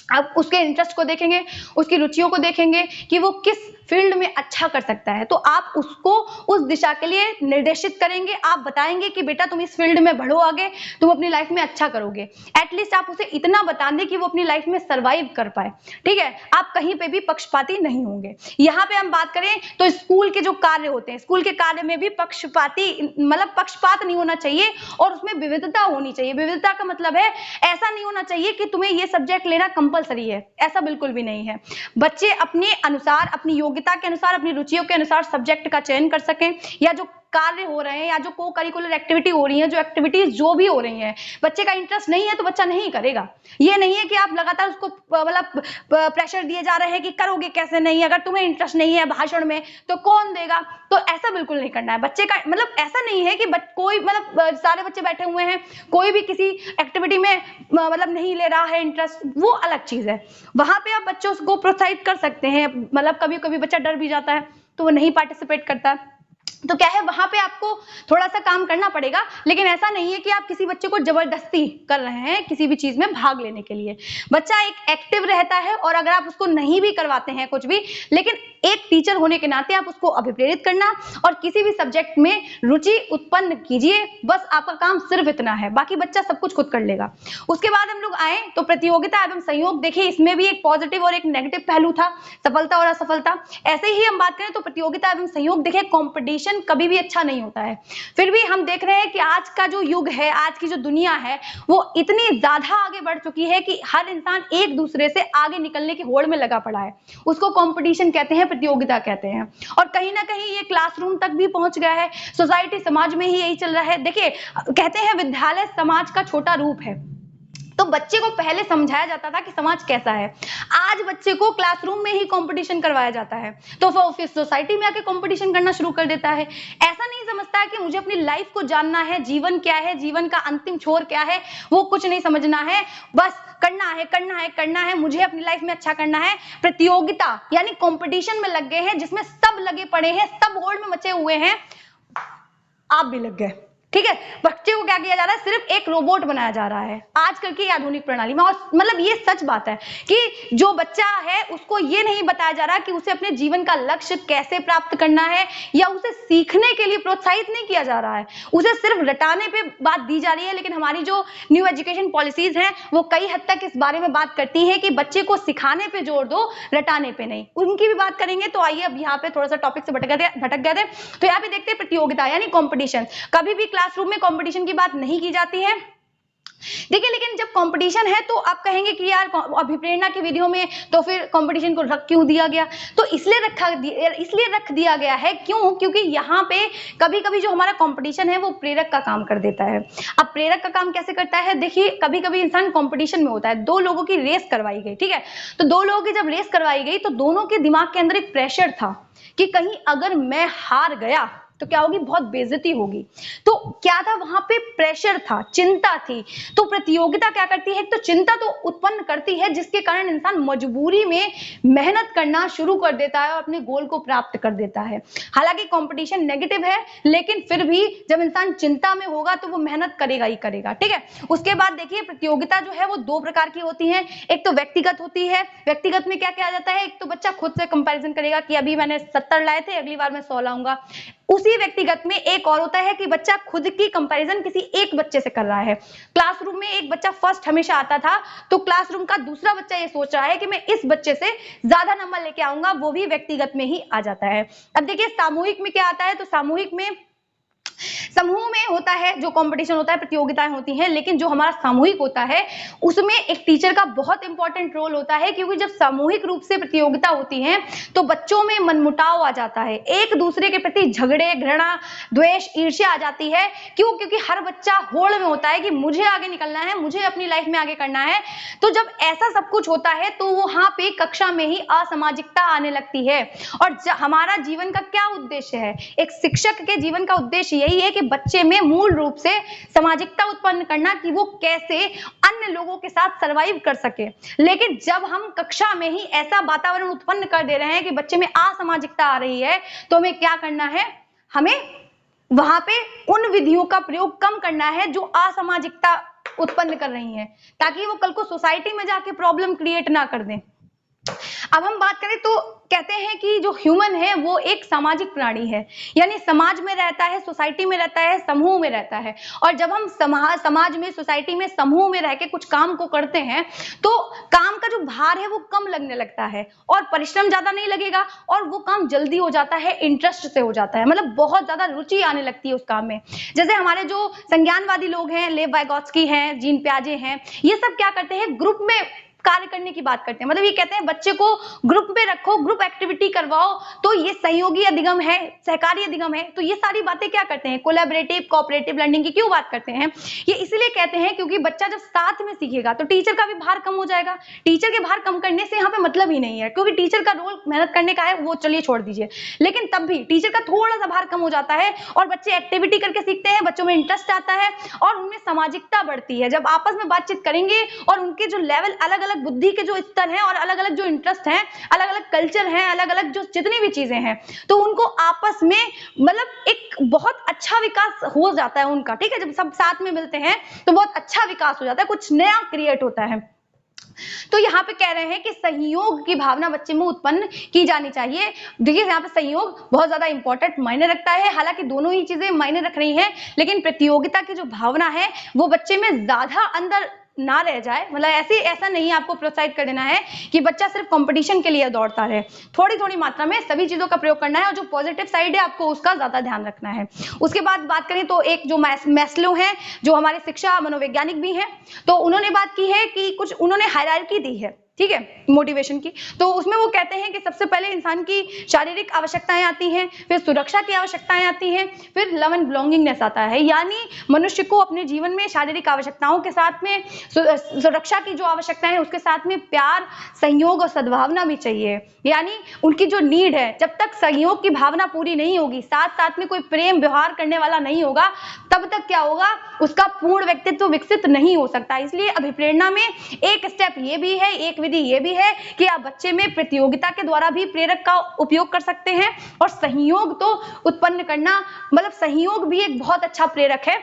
[SPEAKER 1] आप उसके इंटरेस्ट को देखेंगे, उसकी रुचियों को देखेंगे कि वो किस फील्ड में अच्छा कर सकता है, तो आप उसको उस दिशा के लिए निर्देशित करेंगे। आप बताएंगे कि बेटा तुम इस फील्ड में बढ़ो आगे, तुम अपनी लाइफ में अच्छा करोगे। एटलीस्ट आप उसे इतना बता दें कि वो अपनी लाइफ में सरवाइव कर पाए, ठीक है। आप कहीं पे भी पक्षपाती नहीं होंगे। यहाँ पे हम बात करें तो स्कूल के जो कार्य होते हैं, स्कूल के कार्य में भी पक्षपात नहीं होना चाहिए, और उसमें विविधता होनी चाहिए। विविधता का मतलब है ऐसा नहीं होना चाहिए कि तुम्हें ये सब्जेक्ट लेना कंपलसरी है, ऐसा बिल्कुल भी नहीं है। बच्चे अपने अनुसार, अपनी योग्यता के अनुसार, अपनी रुचियों के अनुसार सब्जेक्ट का चयन कर सकें, या जो कार्य हो रहे हैं या जो को करिकुलर एक्टिविटी हो रही है, जो एक्टिविटीज जो भी हो रही हैं, बच्चे का इंटरेस्ट नहीं है तो बच्चा नहीं करेगा। ये नहीं है कि आप लगातार उसको प्रेशर दिए जा रहे हैं कि करोगे कैसे नहीं, अगर तुम्हें इंटरेस्ट नहीं है भाषण में तो कौन देगा, तो ऐसा बिल्कुल नहीं करना है। बच्चे का ऐसा नहीं है कि कोई सारे बच्चे बैठे हुए हैं, कोई भी किसी एक्टिविटी में नहीं ले रहा है इंटरेस्ट, वो अलग चीज है। वहां पे आप बच्चों को प्रोत्साहित कर सकते हैं। कभी कभी बच्चा डर भी जाता है तो वो नहीं पार्टिसिपेट करता है, तो क्या है, वहां पे आपको थोड़ा सा काम करना पड़ेगा। लेकिन ऐसा नहीं है कि आप किसी बच्चे को जबरदस्ती कर रहे हैं किसी भी चीज में भाग लेने के लिए। बच्चा एक एक्टिव रहता है, और अगर आप उसको नहीं भी करवाते हैं कुछ भी, लेकिन एक टीचर होने के नाते आप उसको अभिप्रेरित करना और किसी भी सब्जेक्ट में रुचि उत्पन्न कीजिए। बस आपका काम सिर्फ इतना है, बाकी बच्चा सब कुछ खुद कर लेगा। उसके बाद हम लोग आए तो प्रतियोगिता एवं सहयोग। देखिए, इसमें भी एक पॉजिटिव और एक नेगेटिव पहलू था, सफलता और असफलता। ऐसे ही हम बात करें तो प्रतियोगिता एवं सहयोग, देखिए कॉम्पिटिशन कभी भी अच्छा नहीं होता है। फिर भी हम देख रहे हैं कि आज का जो युग है, आज की जो दुनिया है, वो इतनी ज्यादा आगे बढ़ चुकी है कि हर इंसान एक दूसरे से आगे निकलने की होड़ में लगा पड़ा है। उसको कंपटीशन कहते हैं, प्रतियोगिता कहते हैं। और कहीं ना कहीं ये क्लासरूम तक भी पहुंच गया है, सोसाइटी, समाज में ही यही चल रहा है। देखिए, कहते हैं विद्यालय समाज का छोटा रूप है, तो बच्चे को पहले समझाया जाता था कि समाज कैसा है। आज बच्चे को क्लासरूम में ही कंपटीशन करवाया जाता है, तो वो फिर सोसाइटी में आके कंपटीशन करना शुरू कर देता है। ऐसा नहीं समझता है कि मुझे अपनी लाइफ को जानना है, जीवन क्या है, जीवन का अंतिम छोर क्या है, वो कुछ नहीं समझना है, बस करना है करना है करना है, मुझे अपनी लाइफ में अच्छा करना है। प्रतियोगिता यानी कंपटीशन में लग गए हैं, जिसमें सब लगे पड़े हैं, सब होड़ में मचे हुए हैं, आप भी लग गए। ठीक है, बच्चे को क्या किया जा रहा है, सिर्फ एक रोबोट बनाया जा रहा है आजकल की आधुनिक प्रणाली में। और मतलब ये सच बात है कि जो बच्चा है उसको ये नहीं बताया जा रहा कि उसे अपने जीवन का लक्ष्य कैसे प्राप्त करना है, या उसे सीखने के लिए प्रोत्साहित नहीं किया जा रहा है, उसे सिर्फ रटाने पे बात दी जा रही है। लेकिन हमारी जो न्यू एजुकेशन पॉलिसीज हैं वो कई हद तक इस बारे में बात करती है कि बच्चे को सिखाने पे जोर दो, रटाने पे नहीं। उनकी भी बात करेंगे। तो आइए अब यहाँ पे थोड़ा सा टॉपिक से भटक गए थे। तो यहाँ पे देखते हैं प्रतियोगिता यानी कॉम्पिटिशन। कभी भी क्लासरूम में कंपटीशन की बात नहीं की जाती है, देखिए। लेकिन जब कंपटीशन है तो आप कहेंगे कि यार अभिप्रेरणा की वीडियो में तो फिर कंपटीशन को रख क्यों दिया गया? तो इसलिए रख दिया गया है। क्यों? क्योंकि यहाँ पे कभी कभी जो हमारा कंपटीशन है वो प्रेरक का काम कर देता है। अब प्रेरक का काम कैसे करता है? देखिए, कभी कभी इंसान कंपटीशन में होता है, दो लोगों की रेस करवाई गई, ठीक है, तो दो लोगों की जब रेस करवाई गई तो दोनों के दिमाग के अंदर एक प्रेशर था कि कहीं अगर मैं हार गया तो क्या होगी, बहुत बेइज्जती होगी। तो क्या था वहां पे? प्रेशर था, चिंता थी। तो प्रतियोगिता क्या करती है, तो चिंता तो उत्पन्न करती है, जिसके कारण इंसान मजबूरी में मेहनत करना शुरू कर देता है और अपने गोल को प्राप्त कर देता है। हालांकि कंपटीशन नेगेटिव है, लेकिन फिर भी जब इंसान चिंता में होगा तो वो मेहनत करेगा ही करेगा, ठीक है। उसके बाद देखिए, प्रतियोगिता जो है वो दो प्रकार की होती है। एक तो व्यक्तिगत होती है। व्यक्तिगत में क्या किया जाता है, एक तो बच्चा खुद से कंपैरिजन करेगा कि अभी मैंने 70 लाए थे, अगली बार मैं 100 लाऊंगा। उसी व्यक्तिगत में एक और होता है कि बच्चा खुद की कंपैरिजन किसी एक बच्चे से कर रहा है। क्लासरूम में एक बच्चा फर्स्ट हमेशा आता था, तो क्लासरूम का दूसरा बच्चा ये सोच रहा है कि मैं इस बच्चे से ज्यादा नंबर लेके आऊंगा, वो भी व्यक्तिगत में ही आ जाता है। अब देखिए सामूहिक में क्या आता है, तो सामूहिक में समूह में होता है जो कंपटीशन होता है, प्रतियोगिताएं होती हैं। लेकिन जो हमारा सामूहिक होता है उसमें एक टीचर का बहुत इंपॉर्टेंट रोल होता है, क्योंकि जब सामूहिक रूप से प्रतियोगिता होती है तो बच्चों में मनमुटाव आ जाता है, एक दूसरे के प्रति झगड़े, घृणा, द्वेष, ईर्ष्या आ जाती है। क्यों? क्योंकि हर बच्चा होड़ में होता है कि मुझे आगे निकलना है, मुझे अपनी लाइफ में आगे करना है। तो जब ऐसा सब कुछ होता है तो वहां पे कक्षा में ही असामाजिकता आने लगती है। और हमारा जीवन का क्या उद्देश्य है? एक शिक्षक के जीवन का उद्देश्य यही है कि बच्चे में मूल रूप से सामाजिकता उत्पन्न करना, कि वो कैसे अन्य लोगों के साथ सरवाइव कर सके। लेकिन जब हम कक्षा में ही ऐसा वातावरण उत्पन्न कर दे रहे हैं कि बच्चे में असामाजिकता आ रही है, तो हमें क्या करना है? हमें वहां पे उन विधियों का प्रयोग कम करना है जो असामाजिकता उत्पन्न कर रही हैं, ताकि वो कल को सोसाइटी में जाके प्रॉब्लम क्रिएट ना कर दें। अब हम बात करें तो कहते हैं कि जो ह्यूमन है वो एक सामाजिक प्राणी है, यानी समाज में रहता है, सोसाइटी में रहता है, समूह में रहता है। और जब हम समाज में, सोसाइटी में, समूह में रह के कुछ काम को करते हैं तो काम का जो भार है वो कम लगने लगता है और परिश्रम ज्यादा नहीं लगेगा और वो काम जल्दी हो जाता है, इंटरेस्ट से हो जाता है, मतलब बहुत ज्यादा रुचि आने लगती है उस काम में। जैसे हमारे जो संज्ञानवादी लोग हैं, लेव वाइगोत्स्की हैं, जीन पियाजे हैं, ये सब क्या करते हैं? ग्रुप में कार्य करने की बात करते हैं। मतलब ये कहते हैं बच्चे को ग्रुप में रखो, ग्रुप एक्टिविटी करवाओ, तो ये सहयोगी अधिगम है, सहकारी अधिगम है। तो ये सारी बातें क्या करते हैं? कोलैबोरेटिव, कोऑपरेटिव लर्निंग की क्यों बात करते हैं? ये इसलिए कहते हैं क्योंकि बच्चा जब साथ में सीखेगा तो टीचर का भी भार कम हो जाएगा। टीचर के भार कम करने से यहाँ पे मतलब ही नहीं है, क्योंकि टीचर का रोल मेहनत करने का है, वो चलिए छोड़ दीजिए, लेकिन तब भी टीचर का थोड़ा सा भार कम हो जाता है और बच्चे एक्टिविटी करके सीखते हैं, बच्चों में इंटरेस्ट आता है और उनमें सामाजिकता बढ़ती है। जब आपस में बातचीत करेंगे और उनके जो लेवल, अलग अलग बुद्धि के जो स्तर हैं और अलग अलग जो इंटरेस्ट हैं, अलग अलग कल्चर हैं, अलग अलग जो जितनी भी चीजें हैं, तो उनको आपस में मतलब एक बहुत अच्छा विकास हो जाता है उनका, ठीक है। जब सब साथ में मिलते हैं तो बहुत अच्छा विकास हो जाता है, कुछ नया क्रिएट होता है। तो यहाँ पे कह रहे हैं कि सहयोग की भावना बच्चे में उत्पन्न की जानी चाहिए। देखिए यहाँ पे सहयोग बहुत ज्यादा इंपॉर्टेंट मायने रखता है, हालांकि दोनों ही चीजें मायने रख रही हैं, लेकिन प्रतियोगिता की जो भावना है वो बच्चे में ज्यादा अंदर ना रह जाए। मतलब ऐसा नहीं आपको प्रोत्साहित कर देना है कि बच्चा सिर्फ कंपटीशन के लिए दौड़ता रहे, थोड़ी थोड़ी मात्रा में सभी चीजों का प्रयोग करना है और जो पॉजिटिव साइड है आपको उसका ज्यादा ध्यान रखना है। उसके बाद बात करें तो एक जो मैस्लो हैं, जो हमारे शिक्षा मनोवैज्ञानिक भी हैं, तो उन्होंने बात की है कि कुछ उन्होंने हायरार्की दी है ठीक है, मोटिवेशन की। तो उसमें वो कहते हैं कि सबसे पहले इंसान की शारीरिक आवश्यकताएं आती हैं, फिर सुरक्षा की आवश्यकताएं आती हैं, फिर लव एंड बिलोंगिंगनेस आता है। यानी मनुष्य को अपने जीवन में शारीरिक आवश्यकताओं के साथ में सुरक्षा की जो आवश्यकता है उसके साथ में प्यार, सहयोग और सद्भावना भी चाहिए। यानी उनकी जो नीड है, जब तक सहयोग की भावना पूरी नहीं होगी, साथ साथ में कोई प्रेम व्यवहार करने वाला नहीं होगा, तब तक क्या होगा, उसका पूर्ण व्यक्तित्व विकसित नहीं हो सकता। इसलिए अभिप्रेरणा में एक स्टेप ये भी है, एक विधि ये भी है कि आप बच्चे में प्रतियोगिता के द्वारा भी प्रेरक का उपयोग कर सकते हैं, और सहयोग तो उत्पन्न करना, मतलब सहयोग भी एक बहुत अच्छा प्रेरक है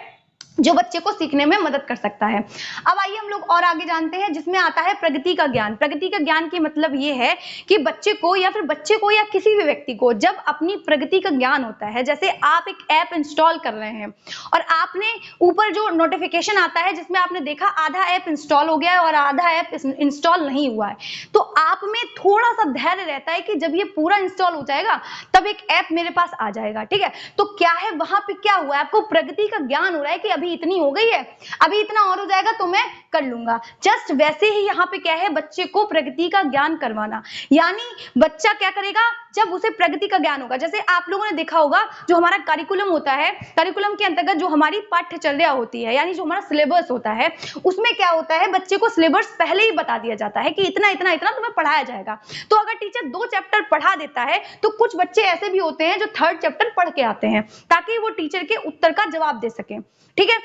[SPEAKER 1] जो बच्चे को सीखने में मदद कर सकता है। अब आइए हम लोग और आगे जानते हैं, जिसमें आता है प्रगति का ज्ञान। प्रगति का ज्ञान की मतलब ये है कि बच्चे को या किसी भी व्यक्ति को जब अपनी प्रगति का ज्ञान होता है, जैसे आप एक ऐप इंस्टॉल कर रहे हैं और आपने ऊपर जो नोटिफिकेशन आता है जिसमें आपने देखा आधा ऐप इंस्टॉल हो गया है और आधा ऐप इंस्टॉल नहीं हुआ है, तो आप में थोड़ा सा धैर्य रहता है कि जब ये पूरा इंस्टॉल हो जाएगा तब एक ऐप मेरे पास आ जाएगा। ठीक है, तो क्या है, वहां पे क्या हुआ है, आपको प्रगति का ज्ञान हो रहा है कि अभी इतनी हो गई है, अभी इतना और हो जाएगा तो मैं कर लूंगा। जस्ट वैसे ही यहाँ पे क्या है, बच्चे को प्रगति का ज्ञान करवाना। यानी बच्चा क्या करेगा, जब उसे प्रगति का ज्ञान होगा, जैसे आप लोगों ने देखा होगा जो हमारा करिकुलम होता है, करिकुलम के अंतर्गत जो हमारी पाठ्यचर्या होती है, यानी जो हमारा सिलेबस होता है, उसमें क्या होता है, बच्चे को सिलेबस पहले ही बता दिया जाता है कि इतना इतना इतना तुम्हें पढ़ाया जाएगा। तो अगर टीचर 2 चैप्टर पढ़ा देता है तो कुछ बच्चे ऐसे भी होते हैं जो 3rd चैप्टर पढ़ के आते हैं ताकि वो टीचर के उत्तर का जवाब दे सके। ठीक है,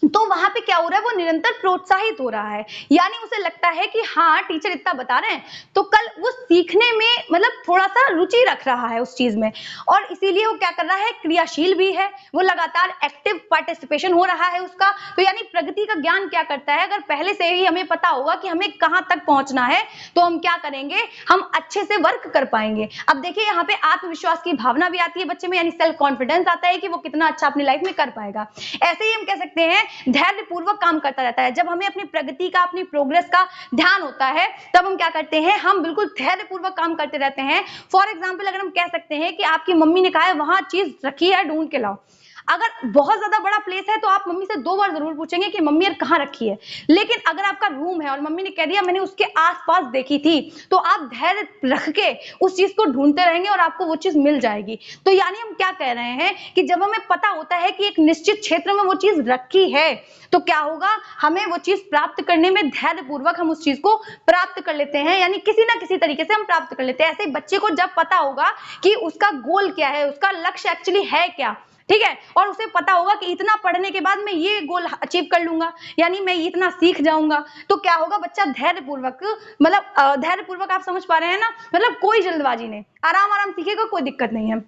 [SPEAKER 1] तो वहां पे क्या हो रहा है, वो निरंतर प्रोत्साहित हो रहा है। यानी उसे लगता है कि हाँ टीचर इतना बता रहे हैं, तो कल वो सीखने में मतलब थोड़ा सा रुचि रख रहा है उस चीज में, और इसीलिए वो क्या कर रहा है, क्रियाशील भी है, वो लगातार एक्टिव पार्टिसिपेशन हो रहा है उसका। तो यानी प्रगति का ज्ञान क्या करता है, अगर पहले से ही हमें पता होगा कि हमें कहां तक पहुंचना है, तो हम क्या करेंगे, हम अच्छे से वर्क कर पाएंगे। अब देखिए यहाँ पे आत्मविश्वास की भावना भी आती है बच्चे में, यानी सेल्फ कॉन्फिडेंस आता है कि वो कितना अच्छा अपनी लाइफ में कर पाएगा। ऐसे ही हम कह सकते हैं धैर्य पूर्वक काम करता रहता है। जब हमें अपनी प्रगति का, अपनी प्रोग्रेस का ध्यान होता है, तब हम क्या करते हैं, हम बिल्कुल धैर्य पूर्वक काम करते रहते हैं। फॉर एग्जाम्पल अगर हम कह सकते हैं कि आपकी मम्मी ने कहा है वहां चीज रखी है, ढूंढ के लाओ। अगर बहुत ज्यादा बड़ा प्लेस है तो आप मम्मी से 2 बार जरूर पूछेंगे कि मम्मी यार कहाँ रखी है। लेकिन अगर आपका रूम है और मम्मी ने कह दिया मैंने उसके आसपास देखी थी, तो आप धैर्य रख के उस चीज को ढूंढते रहेंगे और आपको वो चीज मिल जाएगी। तो यानी हम क्या कह रहे हैं कि जब हमें पता होता है कि एक निश्चित क्षेत्र में वो चीज रखी है, तो क्या होगा, हमें वो चीज प्राप्त करने में धैर्य पूर्वक हम उस चीज को प्राप्त कर लेते हैं, यानी किसी ना किसी तरीके से हम प्राप्त कर लेते हैं। ऐसे बच्चे को जब पता होगा कि उसका गोल क्या है, उसका लक्ष्य एक्चुअली है क्या, ठीक है, और उसे पता होगा कि इतना पढ़ने के बाद मैं ये गोल अचीव कर लूंगा, यानी मैं इतना सीख जाऊंगा, तो क्या होगा, बच्चा धैर्यपूर्वक, मतलब धैर्यपूर्वक, आप समझ पा रहे हैं ना, मतलब कोई जल्दबाजी नहीं, आराम आराम सीखेगा, कोई दिक्कत नहीं है।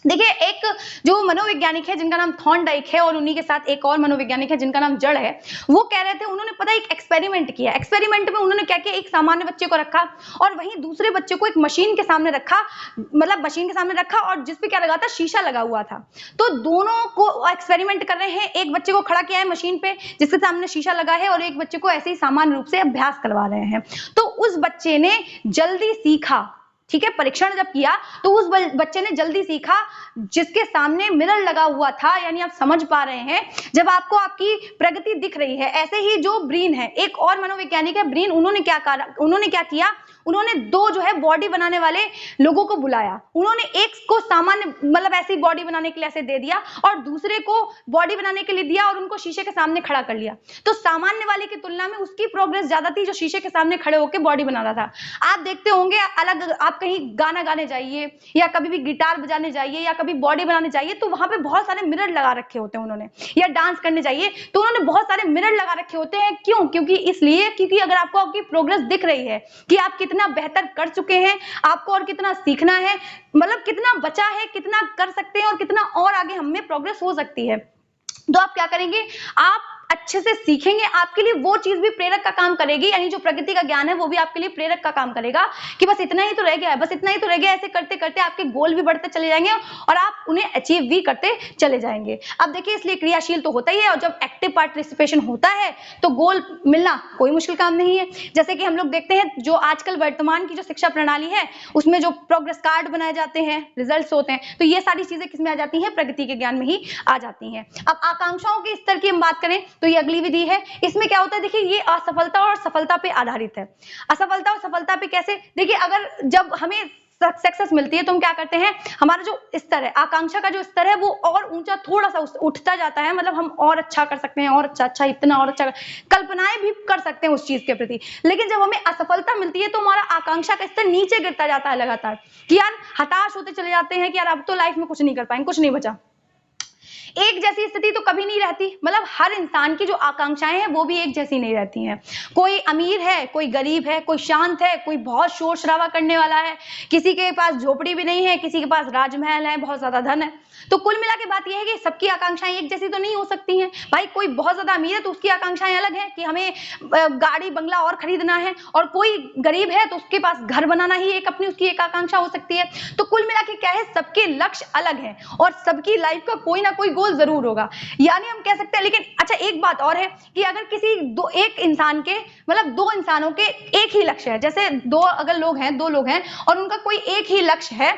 [SPEAKER 1] देखिए एक जो मनोवैज्ञानिक है जिनका नाम थॉर्नडाइक है, और उन्हीं के साथ एक और मनोवैज्ञानिक है जिनका नाम जड़ है, वो कह रहे थे, उन्होंने पता एक एक्सपेरिमेंट किया। एक्सपेरिमेंट में उन्होंने क्या किया, एक सामान्य बच्चे को रखा और वहीं दूसरे बच्चे को एक मशीन के सामने रखा, मतलब मशीन के सामने रखा, और जिसपे क्या लगा था, शीशा लगा हुआ था। तो दोनों को एक्सपेरिमेंट कर रहे हैं, एक बच्चे को खड़ा किया है मशीन पे जिसके सामने शीशा लगा है, और एक बच्चे को ऐसे ही सामान्य रूप से अभ्यास करवा रहे हैं। तो उस बच्चे ने जल्दी सीखा, ठीक है, परीक्षण जब किया तो उस बच्चे ने जल्दी सीखा जिसके सामने मिरर लगा हुआ था। यानी आप समझ पा रहे हैं, जब आपको आपकी प्रगति दिख रही है। ऐसे ही जो ब्रेन है, एक और मनोवैज्ञानिक है ब्रेन, उन्होंने क्या किया, उन्होंने 2 जो है बॉडी बनाने वाले लोगों को बुलाया। उन्होंने एक को सामान्य मतलब ऐसी बॉडी बनाने के लिए ऐसे दे दिया और दूसरे को बॉडी बनाने के लिए दिया और उनको शीशे के सामने खड़ा कर लिया। तो सामान्य वाले की तुलना में उसकी प्रोग्रेस ज्यादा थी जो शीशे के सामने खड़े होकर बॉडी बना रहा था। आप देखते होंगे अलग, आप कहीं गाना गाने जाइए या कभी भी गिटार बजाने जाइए या कभी बॉडी बनाने जाइए, तो वहां पे बहुत सारे मिरर लगा रखे होते हैं उन्होंने, या डांस करने जाइए तो उन्होंने बहुत सारे मिरर लगा रखे होते हैं। क्यों? क्योंकि इसलिए क्योंकि अगर आपको आपकी प्रोग्रेस दिख रही है कि आप कितना बेहतर कर चुके हैं, आपको और कितना सीखना है, मतलब कितना बचा है, कितना कर सकते हैं और कितना और आगे हम में प्रोग्रेस हो सकती है, तो आप क्या करेंगे, आप अच्छे से सीखेंगे। आपके लिए वो चीज भी प्रेरक का काम करेगी, यानी जो प्रगति का ज्ञान है वो भी आपके लिए प्रेरक का काम करेगा कि बस इतना ही तो रह गया है, बस इतना ही तो रह गया। ऐसे करते करते आपके गोल भी बढ़ते चले जाएंगे और आप उन्हें अचीव भी करते चले जाएंगे। अब देखिए, इसलिए क्रियाशील तो होता ही है, और जब एक्टिव पार्टिसिपेशन होता है तो गोल मिलना कोई मुश्किल काम नहीं है। जैसे कि हम लोग देखते हैं जो आजकल वर्तमान की जो शिक्षा प्रणाली है उसमें जो प्रोग्रेस कार्ड बनाए जाते हैं, रिजल्ट्स होते हैं, तो ये सारी चीजें किसमें आ जाती हैं, प्रगति के ज्ञान में ही आ जाती हैं। अब आकांक्षाओं के स्तर की हम बात करें तो ये अगली विधि है। इसमें क्या होता है, देखिए ये असफलता और सफलता पे आधारित है। असफलता और सफलता पे कैसे, देखिए अगर जब हमें सक्सेस मिलती है तो हम क्या करते हैं, हमारा जो स्तर है, आकांक्षा का जो स्तर है वो और ऊंचा थोड़ा सा उठता जाता है, मतलब हम और अच्छा कर सकते हैं, और अच्छा इतना और अच्छा, कल्पनाएं भी कर सकते हैं उस चीज के प्रति। लेकिन जब हमें असफलता मिलती है तो हमारा आकांक्षा का स्तर नीचे गिरता जाता है लगातार, कि यार हताश होते चले जाते हैं कि यार अब तो लाइफ में कुछ नहीं कर पाएंगे, कुछ नहीं बचा। एक जैसी स्थिति तो कभी नहीं रहती, मतलब हर इंसान की जो आकांक्षाएं हैं वो भी एक जैसी नहीं रहती हैं। कोई अमीर है, कोई गरीब है, कोई शांत है, कोई बहुत शोर शराबा करने वाला है, किसी के पास झोपड़ी भी नहीं है, किसी के पास राजमहल है, बहुत ज्यादा धन है। तो कुल मिला के बात यह है कि सबकी आकांक्षाएं एक जैसी तो नहीं हो सकती हैं। भाई कोई बहुत ज्यादा अमीर है तो उसकी आकांक्षाएं अलग है कि हमें गाड़ी बंगला और खरीदना है, और कोई गरीब है तो उसके पास घर बनाना ही एक अपनी उसकी एक आकांक्षा हो सकती है। तो कुल मिला के क्या है, सबके लक्ष्य अलग है और सबकी लाइफ का कोई ना कोई गोल जरूर होगा, यानी हम कह सकते हैं। लेकिन अच्छा एक बात और है कि अगर किसी एक इंसान के, मतलब दो इंसानों के एक ही लक्ष्य है, जैसे अगर दो लोग हैं और उनका कोई एक ही लक्ष्य है,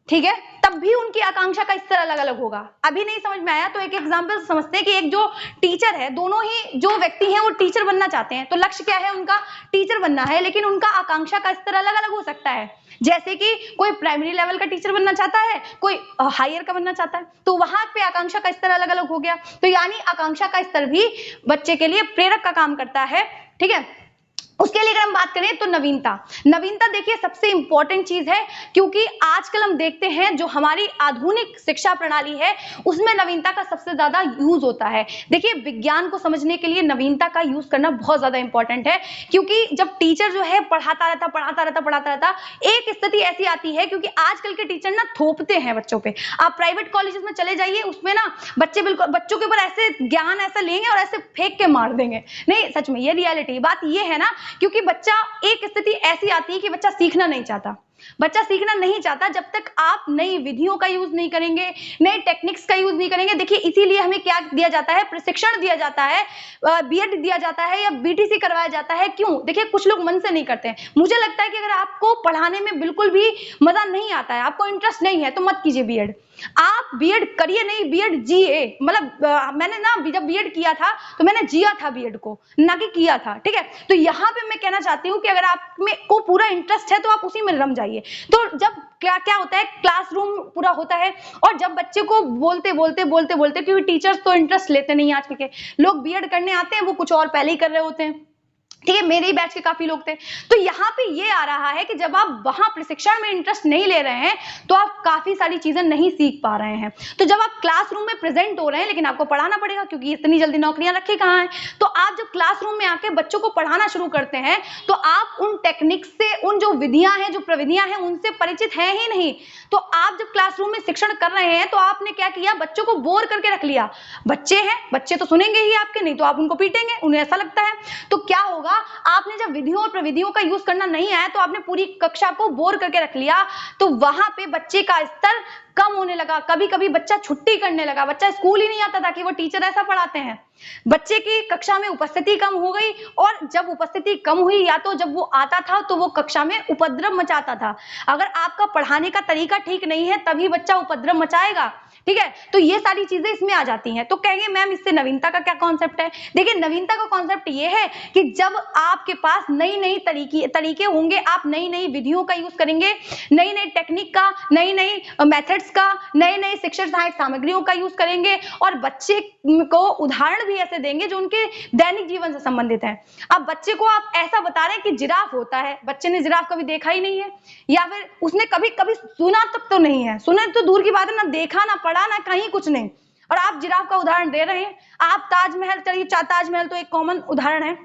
[SPEAKER 1] ठीक है, तब भी उनकी आकांक्षा का स्तर अलग अलग होगा। अभी नहीं समझ में आया तो एक एग्जांपल समझते हैं कि एक जो टीचर है, दोनों ही जो व्यक्ति हैं वो टीचर बनना चाहते हैं, तो लक्ष्य क्या है उनका, टीचर बनना है, लेकिन उनका आकांक्षा का स्तर अलग अलग हो सकता है। जैसे कि कोई प्राइमरी लेवल का टीचर बनना चाहता है, कोई हायर का बनना चाहता है, तो वहां पे आकांक्षा का स्तर अलग अलग हो गया। तो यानी आकांक्षा का स्तर भी बच्चे के लिए प्रेरक का काम करता है, ठीक है। उसके लिए अगर हम बात करें तो नवीनता देखिए सबसे इंपॉर्टेंट चीज है, क्योंकि आजकल हम देखते हैं जो हमारी आधुनिक शिक्षा प्रणाली है उसमें नवीनता का सबसे ज्यादा यूज होता है। देखिए विज्ञान को समझने के लिए नवीनता का यूज करना बहुत ज्यादा इंपॉर्टेंट है, क्योंकि जब टीचर जो है पढ़ाता रहता, एक स्थिति ऐसी आती है, क्योंकि आजकल के टीचर ना थोपते हैं बच्चों पे। आप प्राइवेट कॉलेजेस में चले जाइए, उसमें ना बच्चों के ऊपर ऐसे ज्ञान ऐसा लेंगे और ऐसे फेंक के मार देंगे। नहीं, सच में ये रियलिटी बात ये है ना, क्योंकि बच्चा, एक स्थिति ऐसी आती है कि बच्चा सीखना नहीं चाहता जब तक आप नई विधियों का यूज नहीं करेंगे, नए टेक्निक्स का यूज नहीं करेंगे। देखिए इसीलिए हमें क्या दिया जाता है, प्रशिक्षण दिया जाता है, बीएड दिया जाता है या बीटीसी करवाया जाता है। क्यों? देखिए कुछ लोग मन से नहीं करते हैं। मुझे लगता है कि अगर आपको पढ़ाने में बिल्कुल भी मजा नहीं आता है, आपको इंटरेस्ट नहीं है, तो मत कीजिए बीएड। आप बीएड करिए नहीं, बीएड जिए। मतलब मैंने ना जब बीएड किया था तो मैंने जिया था बीएड को, ना कि किया था, ठीक है। तो यहाँ पे मैं कहना चाहती हूँ कि अगर आप में को पूरा इंटरेस्ट है तो आप उसी में रम जाइए। तो जब क्या होता है, क्लासरूम पूरा होता है, और जब बच्चे को बोलते, क्योंकि टीचर्स तो इंटरेस्ट लेते नहीं, आजकल के लोग बीएड करने आते हैं वो कुछ और पहले ही कर रहे होते हैं, ठीक है। मेरे ही बैच के काफी लोग थे। तो यहाँ पे ये आ रहा है कि जब आप वहां प्रशिक्षण में इंटरेस्ट नहीं ले रहे हैं तो आप काफी सारी चीजें नहीं सीख पा रहे हैं। तो जब आप क्लासरूम में प्रेजेंट हो रहे हैं, लेकिन आपको पढ़ाना पड़ेगा क्योंकि इतनी जल्दी नौकरियां रखी कहाँ हैं, तो आप जब क्लासरूम में आके बच्चों को पढ़ाना शुरू करते हैं तो आप उन टेक्निक्स से, उन जो विधियां हैं, जो प्रविधियां हैं, उनसे परिचित हैं ही नहीं। तो आप जब क्लासरूम में शिक्षण कर रहे हैं तो आपने क्या किया, बच्चों को बोर करके रख लिया। बच्चे हैं, बच्चे तो सुनेंगे ही आपके, नहीं तो आप उनको पीटेंगे, उन्हें ऐसा लगता है। तो क्या होगा, आपने जब विधियों और प्रविधियों का यूज करना नहीं आया तो आपने पूरी कक्षा को बोर करके रख लिया, तो वहां पे बच्चे का स्तर कम होने लगा। कभी कभी बच्चा छुट्टी करने लगा, बच्चा स्कूल ही नहीं आता था कि वो टीचर ऐसा पढ़ाते हैं। बच्चे की कक्षा में उपस्थिति कम हो गई, और जब उपस्थिति कम हुई, या तो जब वो आता था तो वो कक्षा में उपद्रव मचाता था। अगर आपका पढ़ाने का तरीका ठीक नहीं है तभी बच्चा उपद्रव मचाएगा, ठीक है। तो ये सारी चीजें इसमें आ जाती हैं। तो कहेंगे मैम इससे नवीनता का क्या कॉन्सेप्ट है? देखिए नवीनता का कॉन्सेप्ट ये है कि जब आपके पास नई नई तरीके होंगे, आप नई नई विधियों का यूज करेंगे, नई नई टेक्निक का, नई नई मेथड्स का, नई नई शिक्षण सहायक सामग्रियों का यूज करेंगे, और बच्चे को उदाहरण भी ऐसे देंगे जो उनके दैनिक जीवन से संबंधित है। अब बच्चे को आप ऐसा बता रहे हैं कि जिराफ होता है, बच्चे ने जिराफ कभी देखा ही नहीं है, या फिर उसने कभी कभी सुना तक तो नहीं है, सुने तो दूर की बात है, ना देखा ना पढ़ा ना कहीं कुछ नहीं, और आप जिराफ का उदाहरण दे रहे हैं। आप ताजमहल, चलिए ताजमहल तो एक कॉमन उदाहरण है।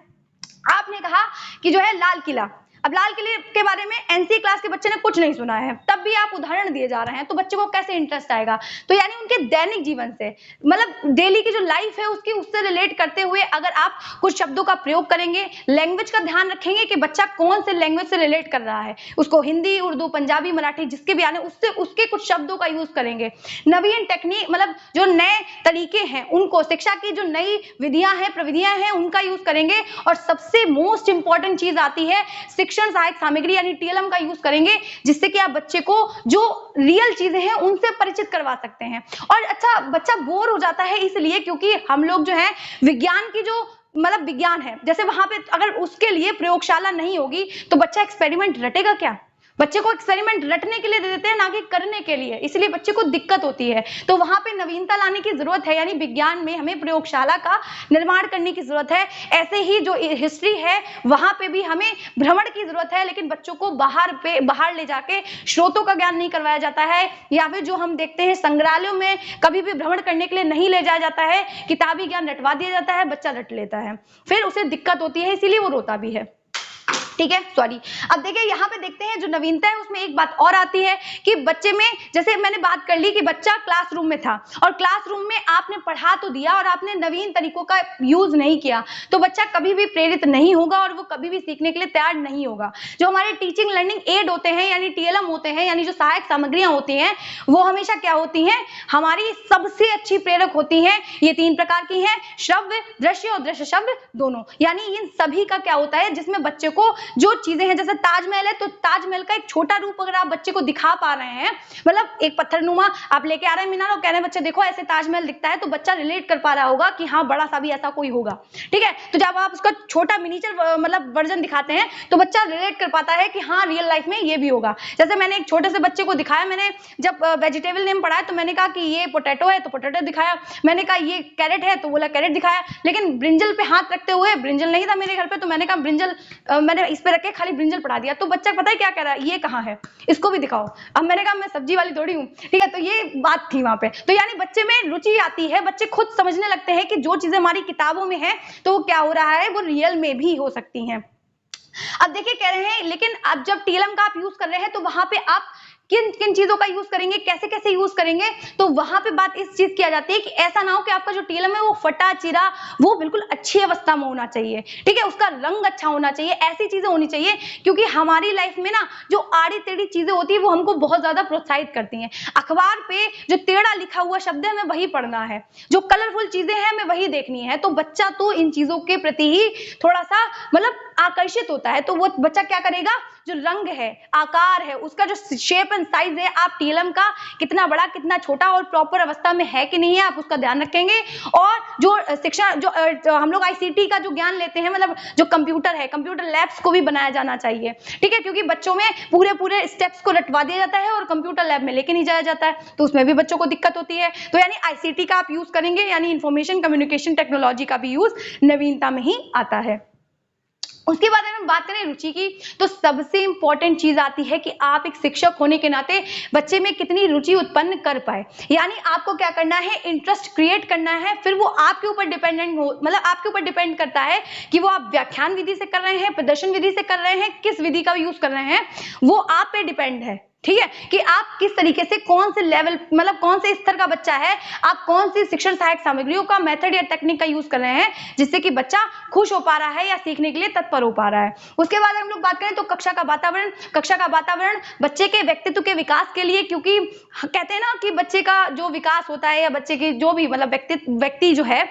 [SPEAKER 1] आपने कहा कि जो है लाल किला, अब लाल किले के बारे में एनसी क्लास के बच्चे ने कुछ नहीं सुना है, तब भी आप उदाहरण दिए जा रहे हैं, तो बच्चे को कैसे इंटरेस्ट आएगा? तो यानी उनके दैनिक जीवन से, मतलब डेली की जो लाइफ है उसकी, उससे रिलेट करते हुए अगर आप कुछ शब्दों का प्रयोग करेंगे, लैंग्वेज का ध्यान रखेंगे कि बच्चा कौन से लैंग्वेज से रिलेट कर रहा है, उसको हिंदी, उर्दू, पंजाबी, मराठी जिसके भी आने, उससे उसके कुछ शब्दों का यूज करेंगे। नवीन टेक्निक, मतलब जो नए तरीके हैं उनको, शिक्षा की जो नई विधियां हैं, प्रविधियां हैं, उनका यूज करेंगे। और सबसे मोस्ट इंपॉर्टेंट चीज आती है, शिक्षा शिक्षण सहायक सामग्री यानी टीएलएम का यूज करेंगे, जिससे कि आप बच्चे को जो रियल चीजें हैं उनसे परिचित करवा सकते हैं। और अच्छा, बच्चा बोर हो जाता है इसलिए क्योंकि हम लोग जो है विज्ञान की जो मतलब विज्ञान है, जैसे वहां पे अगर उसके लिए प्रयोगशाला नहीं होगी तो बच्चा एक्सपेरिमेंट रटेगा क्या? बच्चे को एक्सपेरिमेंट रटने के लिए दे देते हैं, ना कि करने के लिए, इसलिए बच्चे को दिक्कत होती है। तो वहां पे नवीनता लाने की जरूरत है, यानी विज्ञान में हमें प्रयोगशाला का निर्माण करने की जरूरत है। ऐसे ही जो हिस्ट्री है वहां पे भी हमें भ्रमण की जरूरत है, लेकिन बच्चों को बाहर ले जाके स्रोतों का ज्ञान नहीं करवाया जाता है, या फिर जो हम देखते हैं संग्रहालयों में कभी भी भ्रमण करने के लिए नहीं ले जाया जाता है, किताबी ज्ञान रटवा दिया जाता है, बच्चा रट लेता है, फिर उसे दिक्कत होती है, इसीलिए वो रोता भी है। ठीक है, सॉरी। अब देखिए यहाँ पे देखते हैं जो नवीनता है उसमें एक बात और आती है कि बच्चे में, जैसे मैंने बात कर ली कि बच्चा क्लासरूम में था और क्लासरूम में आपने पढ़ा तो दिया और आपने नवीन तरीकों का यूज नहीं किया, तो बच्चा कभी भी प्रेरित नहीं होगा और वो कभी भी सीखने के लिए तैयार नहीं होगा। जो हमारे टीचिंग लर्निंग एड होते हैं यानी टीएलएम होते हैं, यानी जो सहायक सामग्रियां होती हैं, वो हमेशा क्या होती हैं, हमारी सबसे अच्छी प्रेरक होती हैं। ये 3 प्रकार की हैं, श्रव्य, दृश्य और दृश्य श्रव्य दोनों। यानी इन सभी का क्या होता है, जिसमें बच्चे को जो चीजें हैं, जैसे ताजमहल है तो ताजमहल का एक छोटा रूप अगर आप बच्चे को दिखा पा रहे हैं, मतलब एक पत्थरनुमा आप लेके आ रहे हैं मीनार और कह रहे हैं बच्चे देखो ऐसे ताजमहल दिखता है, तो बच्चा रिलेट कर पा रहा होगा कि हाँ बड़ा सा भी ऐसा कोई होगा। ठीक है, तो जब आप उसका छोटा मिनिएचर मतलब वर्जन दिखाते हैं तो बच्चा रिलेट कर पाता है कि हाँ रियल लाइफ में ये भी होगा। जैसे मैंने एक छोटे से बच्चे को दिखाया, मैंने जब वेजिटेबल नेम पढ़ाया तो मैंने कहा कि ये पोटैटो है तो पोटैटो दिखाया, मैंने कहा ये कैरेट है तो बोला कैरेट दिखाया, लेकिन ब्रिंजल पे हाथ रखते हुए, ब्रिंजल नहीं था मेरे घर पे तो मैंने कहा ब्रिंजल, मैंने इस पे रख के खाली ब्रिंजल पढ़ा दिया, तो बच्चा पता है क्या कह रहा है, ये कहाँ है, इसको भी दिखाओ। अब मैंने कहा मैं सब्जी वाली थोड़ी हूँ, ठीक है, तो ये बात थी वहां पे। तो यानी बच्चे में रुचि आती है, बच्चे खुद समझने लगते हैं कि जो चीजें हमारी किताबों में है तो वो क्या हो रहा है, वो रियल में भी हो सकती हैं। अब देखिए कह रहे हैं, लेकिन अब जब टीएलएम का आप यूज कर रहे हैं तो वहां पे आप किन किन चीजों का यूज करेंगे, कैसे कैसे यूज करेंगे, तो वहां पे बात इस चीज की आ जाती है कि ऐसा ना हो कि आपका जो टीएलएम है वो फटा चिरा, वो बिल्कुल अच्छी अवस्था में होना चाहिए। ठीक है, उसका रंग अच्छा होना चाहिए, ऐसी चीजें होनी चाहिए, क्योंकि हमारी लाइफ में ना जो आड़ी टेढ़ी चीजें होती है वो हमको बहुत ज्यादा प्रोत्साहित करती हैं। अखबार पे जो टेढ़ा लिखा हुआ शब्द है हमें वही पढ़ना है, जो कलरफुल चीजें हैं हमें वही देखनी है, तो बच्चा तो इन चीजों के प्रति ही थोड़ा सा मतलब आकर्षित होता है। तो वो बच्चा क्या करेगा, जो रंग है, आकार है, उसका जो शेप एंड साइज है, आप टीएलएम का कितना बड़ा कितना छोटा और प्रॉपर अवस्था में है कि नहीं है, आप उसका ध्यान रखेंगे। और जो शिक्षा जो हम लोग आईसीटी का जो ज्ञान लेते हैं, मतलब जो कंप्यूटर है, कंप्यूटर लैब्स को भी बनाया जाना चाहिए। ठीक है, क्योंकि बच्चों में पूरे स्टेप्स को रटवा दिया जाता है और कंप्यूटर लैब में लेके नहीं जाया जाता है, तो उसमें भी बच्चों को दिक्कत होती है। तो यानी आईसीटी का आप यूज करेंगे, यानी इंफॉर्मेशन कम्युनिकेशन टेक्नोलॉजी का भी यूज नवीनता में ही आता है। उसके बाद अगर हम बात करें रुचि की, तो सबसे इंपॉर्टेंट चीज आती है कि आप एक शिक्षक होने के नाते बच्चे में कितनी रुचि उत्पन्न कर पाए। यानी आपको क्या करना है, इंटरेस्ट क्रिएट करना है, फिर वो आपके ऊपर डिपेंडेंट हो, मतलब आपके ऊपर डिपेंड करता है कि वो आप व्याख्यान विधि से कर रहे हैं, प्रदर्शन विधि से कर रहे हैं, किस विधि का यूज कर रहे हैं, वो आप पे डिपेंड है। ठीक है, कि आप किस तरीके से, कौन से लेवल, मतलब कौन से स्तर का बच्चा है, आप कौन सी शिक्षण सहायक सामग्रियों का मेथड या टेक्निक का यूज कर रहे हैं, जिससे कि बच्चा खुश हो पा रहा है या सीखने के लिए तत्पर हो पा रहा है। उसके बाद हम लोग बात करें तो कक्षा का वातावरण बच्चे के व्यक्तित्व के विकास के लिए, क्योंकि कहते हैं ना कि बच्चे का जो विकास होता है या बच्चे की जो भी मतलब व्यक्ति जो है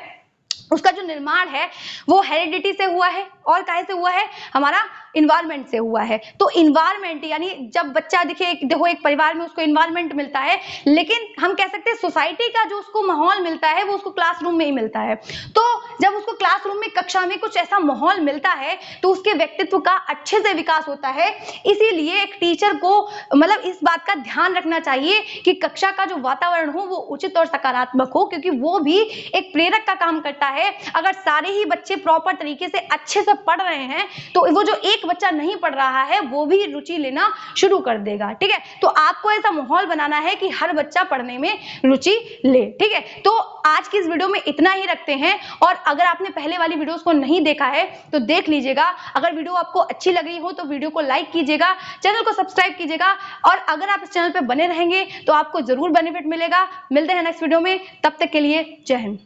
[SPEAKER 1] उसका जो निर्माण है वो हेरिडिटी से हुआ है और काहे से हुआ है, हमारा इन्वायरमेंट से हुआ है। तो इन्वायरमेंट यानी जब बच्चा देखो एक परिवार में उसको इन्वायरमेंट मिलता है, लेकिन हम कह सकते हैं सोसाइटी का जो उसको माहौल मिलता है वो उसको क्लासरूम में ही मिलता है। तो जब उसको क्लासरूम में, कक्षा में कुछ ऐसा माहौल मिलता है तो उसके व्यक्तित्व का अच्छे से विकास होता है। इसीलिए एक टीचर को मतलब इस बात का ध्यान रखना चाहिए कि कक्षा का जो वातावरण हो वो उचित और सकारात्मक हो, क्योंकि वो भी एक प्रेरक का काम करता है। अगर सारे ही बच्चे प्रॉपर तरीके से अच्छे से पढ़ रहे हैं तो वो जो एक बच्चा नहीं पढ़ रहा है वो भी रुचि लेना शुरू कर देगा। ठीक है, तो आपको ऐसा माहौल बनाना है कि हर बच्चा पढ़ने में रुचि ले। ठीक है, तो आज की इस वीडियो में इतना ही रखते हैं, और अगर आपने पहले वाली वीडियोस को नहीं देखा है तो देख लीजिएगा। अगर वीडियो आपको अच्छी लग रही हो तो वीडियो को लाइक कीजिएगा, चैनल को सब्सक्राइब कीजिएगा, और अगर आप इस चैनल पर बने रहेंगे तो आपको जरूर बेनिफिट मिलेगा। मिलते हैं नेक्स्ट वीडियो में, तब तक के लिए जय हिंद।